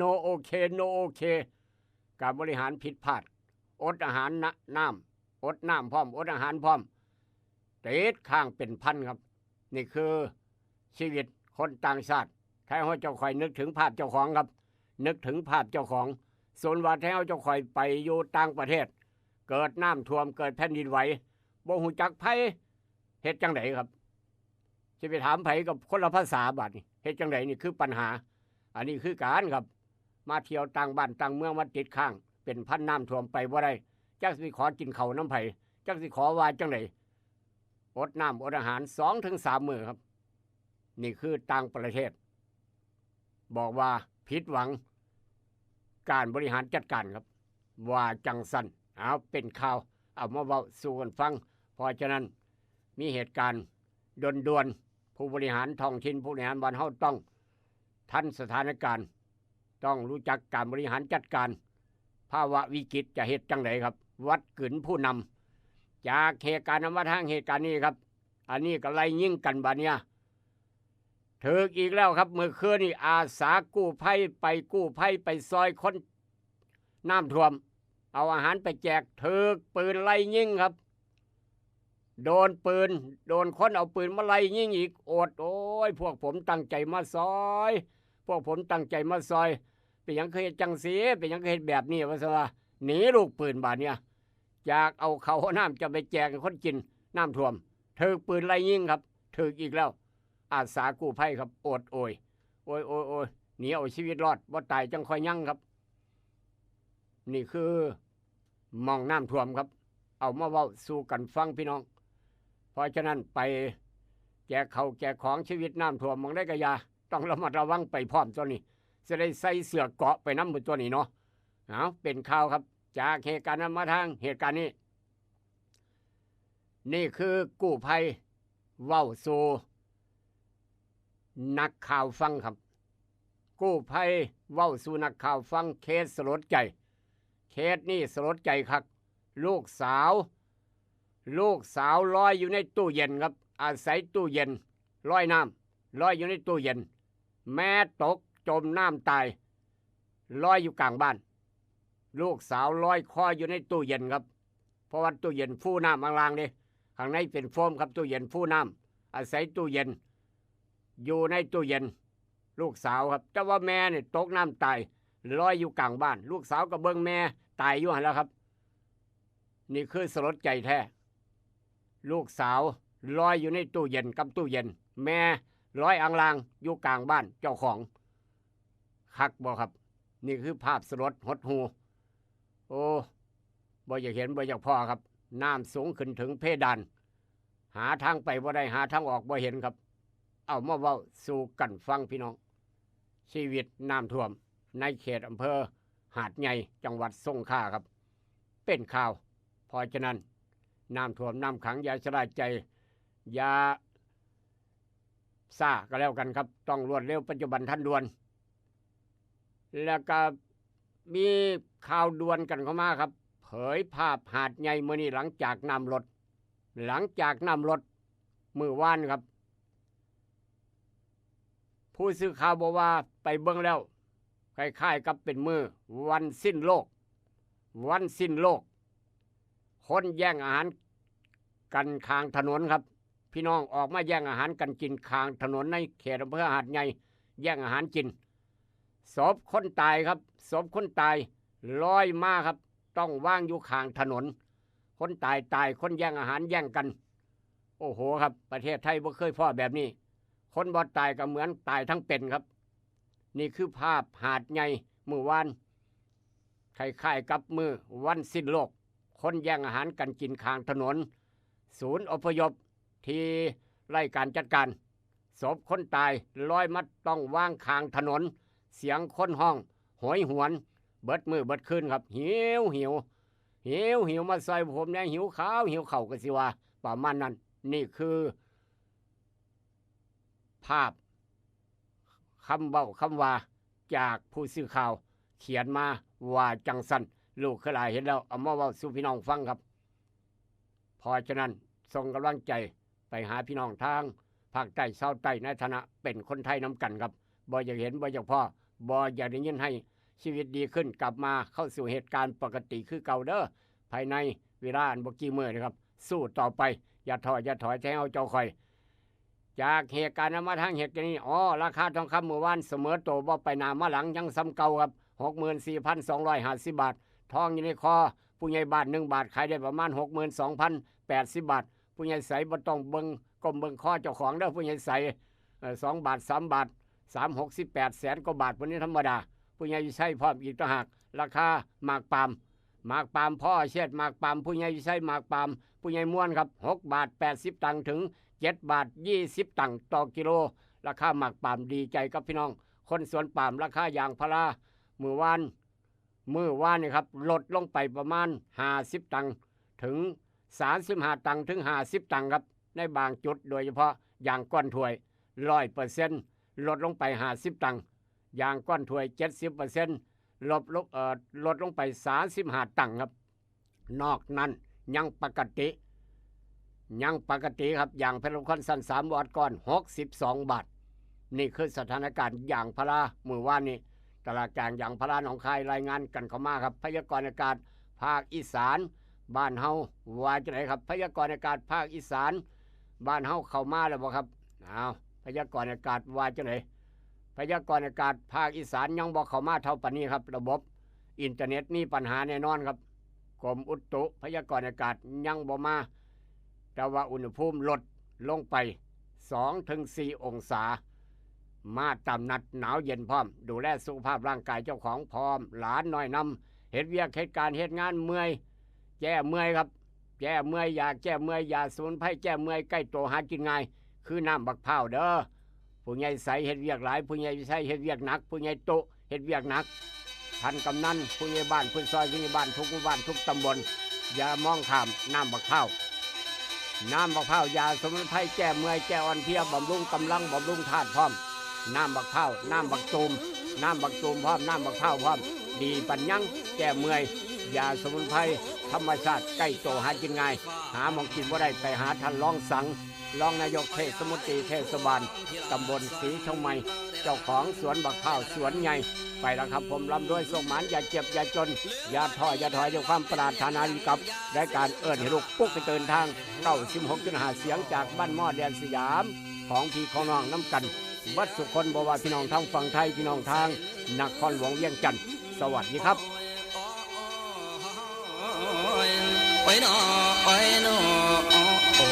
no okay การบริหารผิดพลาดอดอาหารน้ำอดน้ำพร้อมอดอาหารพร้อมติดข้างเป็นพันครับนี่คือชีวิตคนต่างชาติแท้เจ้าข่อยนึกถึงภาพเจ้าของครับส่วนว่าแท้เจ้าข่อยไปอยู่ต่างประเทศเกิดน้ำท่วมเกิดแผ่นดินไหวบ่ฮู้จักไผเฮ็ดจังไดครับ จะไปถามไผกับคนละภาษาบัดนี่เฮ็ดจังไดนี่คือปัญหา อันนี้คือการครับมาเที่ยวต่างบ้านต่างเมืองมาติดข้างเป็นพันน้ำท่วมไปบ่ได้จักสิขอกินข้าวน้ำไผจักสิขอว่าจังไดอดน้ำอดอาหาร 2-3 มื้อครับนี่คือต่างประเทศบอกว่าผิดหวังการบริหารจัดการครับว่าจังสันเอาเป็นข่าวเอามาเว้าสู่กันฟังเพราะฉะนั้นมีเหตุการณ์ด่วนๆผู้บริหารท้องถิ่นผู้บริหารบ้านเฮาต้องทันสถานการณ์ต้องรู้จักการบริหารจัดการภาวะวิกฤตจะเหตุจังไดครับวัดกึนผู้นำจากเหตุการณ์มาทางเหตุการณ์นี้ครับอันนี้ก็ไล่ยิงกันบัดเนี่ยถึกอีกแล้วครับเมื่อคืนนี้อาสากู้ภัยไปซอยคนน้ำท่วมเอาอาหารไปแจกถึกปืนไล่ยิงครับโดนปืนโดนคนเอาปืนมาไล่ยิงอีกโอ้ยพวกผมตั้งใจมาซอยพวกผมตั้งใจมาซอยเป็นหยังเคยจังสีเป็นหยังเคยแบบนี้ว่าซะว่าหนีลูกปืนบาดเนี่ยจากเอาเขาน้ำจะไปแจกคนกินน้ำท่วมถึกปืนไล่ยิงครับถึกอีกแล้วอาสากู้ภัยครับโอยหนีเอาชีวิตรอดบ่ตายจังค่อยยั่งครับนี่คือมองน้ำท่วมครับเอามาเว้าสู่กันฟังพี่น้องเพราะฉะนั้นไปแจกเขาแจกของชีวิตน้ำท่วมมองได้กะยาต้องระมัดระวังไปพร้อมตัวนี้จะได้ใส่เสื้อเกาะไปน้ำมือตัวนี้เนาะเอาเป็นข่าวครับจากเหตุการณ์นั้นมาทางเหตุการณ์นี้นี่คือกู้ภัยเว้าสู่นักข่าวฟังครับกู้ภัยเว้าสู่นักข่าวฟังเคสสลดใจเคสนี่สลดใจครับลูกสาวลอยอยู่ในตู้เย็นครับอาศัยตู้เย็นลอยน้ำลอยอยู่ในตู้เย็นแม่ตกจมน้ำตายลอยอยู่กลางบ้านลูกสาวลอยคออยู่ในตู้เย็นครับเพราะว่าตู้เย็นฟูน้ำล่างๆเลยข้างในเป็นโฟมครับตู้เย็นฟูน้ำอาศัยตู้เย็นอยู่ในตู้เย็นลูกสาวครับแต่ว่าแม่เนี่ยตกน้ำตายลอยอยู่กลางบ้านลูกสาวกับเบิ้งแม่ตายอยู่หันแล้วครับนี่คือสลดใจแท้ลูกสาวลอยอยู่ในตู้เย็นกับตู้เย็นแม่ลอยอังลางอยู่กลางบ้านเจ้าของคักบ่ครับนี่คือภาพสลดหดหูโอ้บ่อยากเห็นบ่อยากพอครับน้ำสูงขึ้นถึงเพดานหาทางไปบ่ได้หาทางออกบ่เห็นครับเอามาเว้าสู่กันฟังพี่น้องชีวิตน้ำท่วมในเขตอำเภอหาดใหญ่จังหวัดสงขลาครับเป็นข่าวเพราะฉะนั้นน้ำท่วมน้ำขังอย่าชะล่าใจอย่าซ่าก็แล้วกันครับต้องรวดเร็วปัจจุบันทันด่วนแล้วก็มีข่าวด่วนกันเข้ามาครับเผยภาพหาดใหญ่เมื่อนี้หลังจากน้ำลดมื้อวานครับผู้สื่อข่าวบอกว่าไปเบิ่งแล้วคล้ายๆกับเป็นมือวันสิ้นโลกคนแย่งอาหารกันข้างถนนครับพี่น้องออกมาแย่งอาหารกันกินข้างถนนในเขตอำเภอหาดใหญ่แย่งอาหารกินศพคนตายครับศพคนตายลอยมาครับต้องว่างอยู่ข้างถนนคนตายคนแย่งอาหารแย่งกันโอ้โหครับประเทศไทยบ่เคยพอแบบนี้คนบ่ตายก็เหมือนตายทั้งเป็นครับนี่คือภาพหาดใหญ่มื้อวานคล้ายๆกับมื้อวันสิ้นโลกคนแย่งอาหารกันกินข้างถนนศูนย์อพยพที่ไล่การจัดการศพคนตายลอยมัดต้องว่างข้างถนนเสียงคนห้องโหยหวนเบิดมือเบิดคืนครับหิวมาใส่ผมเนี่ยหิวข้าวหิวเข่าก็สิว่าประมาณนั้นนี่คือภาพคำเบ้าคำว่าจากผู้สื่อข่าวเขียนมาว่าจังสันลูกเคยเห็นแล้วเอามาเว้าสู่พี่น้องฟังครับเพราะฉะนั้นส่งกำลังใจไปหาพี่น้องทางภาคใต้ชาวใต้ในฐานะเป็นคนไทยน้ำกันครับบ่อยากเห็นบ่อยากพ่อบ่อยากได้ยินให้ชีวิตดีขึ้นกลับมาเข้าสู่เหตุการณ์ปกติคือเก่าเด้อภายในเวลาอันบ่กี่มื้อนะครับสู้ต่อไปอย่าถอยแท้เอาเจ้าคอยจากเหตุการณ์มาทางเหตุการณ์นี้ราคาทองคำเมื่อวานเสมอโตบ่ไปหน้ามาหลังยังซ้ำเก่าครับ 64,250 บาททองอยู่ในคอผู้ใหญ่บาท1 บาทขายได้ประมาณ 62,080 บาทผู้ใหญ่ใสบ่ต้องเบิ่ง ก้มเบิ่งข้อเจ้าของเด้อผู้ใหญ่ใส่2 บาท 3 บาท 368 แสนกว่าบาทวันนี้ธรรมดาผู้ใหญ่ใช้พร้อมอีกต่างหากราคาหมากปาล์มพ่อเช็ดหมากปาล์มผู้ใหญ่ใช้หมากปาล์มผู้ใหญ่ม้วนครับ6 บาท 80 ตังค์ถึง7 บาท 20 ตังค์ต่อกิโลราคาหมากปาล์มดีใจกับพี่น้องคนสวนปาล์มราคายางพารามื้อวานนี่ครับลดลงไปประมาณ50 ตังค์ถึง35 ตังค์ถึง50 ตังค์ครับในบางจุดโดยเฉพาะยางก้อนถ้วย 100% ลดลงไป50 ตังค์ยางก้อนถ้วย 70% ลดลงไป35 ตังค์ครับนอกนั้นยังปกติครับยางเพลคอนสั้น3 วอตก้อน62 บาทนี่คือสถานการณ์ยางพารามื้อวานนี้ตลาดกลางยางพาราหนองคายรายงานกันเข้ามาครับพยากรณ์อากาศภาคอีสานบ้านเฮาว่าจังไดครับพยากรณ์อากาศภาคอีสานบ้านเฮาเข้ามาแล้วบ่ครับพยากรณ์อากาศว่าจังไดพยากรณ์อากาศภาคอีสานยังบ่เข้ามาเท่าปานนี้ครับระบบอินเทอร์เน็ตมีปัญหาแน่นอนครับกรมอุตุพยากรณ์อากาศยังบ่มาแต่ว่าอุณหภูมิลดลงไป 2-4 องศามาตามนัดหนาวเย็นพร้อมดูแลสุขภาพร่างกายเจ้าของพร้อมหลานน้อยนำเฮ็ดเวียกเฮ็ดการเฮ็ดงานเมื่อยแก้เมื่อยครับแก้เมื่อยยาแก้เมื่อยยาสมุนไพรแก้เมื่อยใกล้ตัวหากินง่ายคือน้ำบักพร้าวเด้อผู้ใหญ่ใสเฮ็ดเวียกหลายผู้ใหญ่ใสเฮ็ดเวียกหนักผู้ใหญ่โตเฮ็ดเวียกหนักท่านกำนันผู้ใหญ่บ้านผู้ซอยผู้ใหญ่บ้านทุกหมู่บ้านทุกตำบลอย่ามองข้ามน้ำบักพร้าวยาสมุนไพรแก้เมื่อยแก้อ่อนเพลียบำรุงกำลังบำรุงธาตุพร้อมน้ำบักพร้าวน้ำบักตูมพร้อมน้ำบักพร้าวพร้อมดีปัญญังแก้เมื่อยยาสมุนไพรธรรมชาติใกล้โตหากินง่ายหาหมองกินบ่ได้ไปหาท่านรองสังรองนายกเทศมนตรีเทศบาลตำบลศรีช่องใหม่เจ้าของสวนบักพร้าวสวนใหญ่ไปแล้วครับผมลำด้วยส่งหมานอย่าเจ็บอย่าจนอย่าถอยด้วยความปรารถนาดีกับรายการเอิ้นให้ลูกปุ๊กไปเดินทาง96.5เสียงจากบ้านหม้อแดนสยามของพี่ของน้องน้ำกันวัดสุคนบอกว่าพี่น้องทางฝั่งไทยพี่น้องทางนครหลวงเวียงจันทร์สวัสดีครับโอ้ยน้อโอ้ยน้อโอ้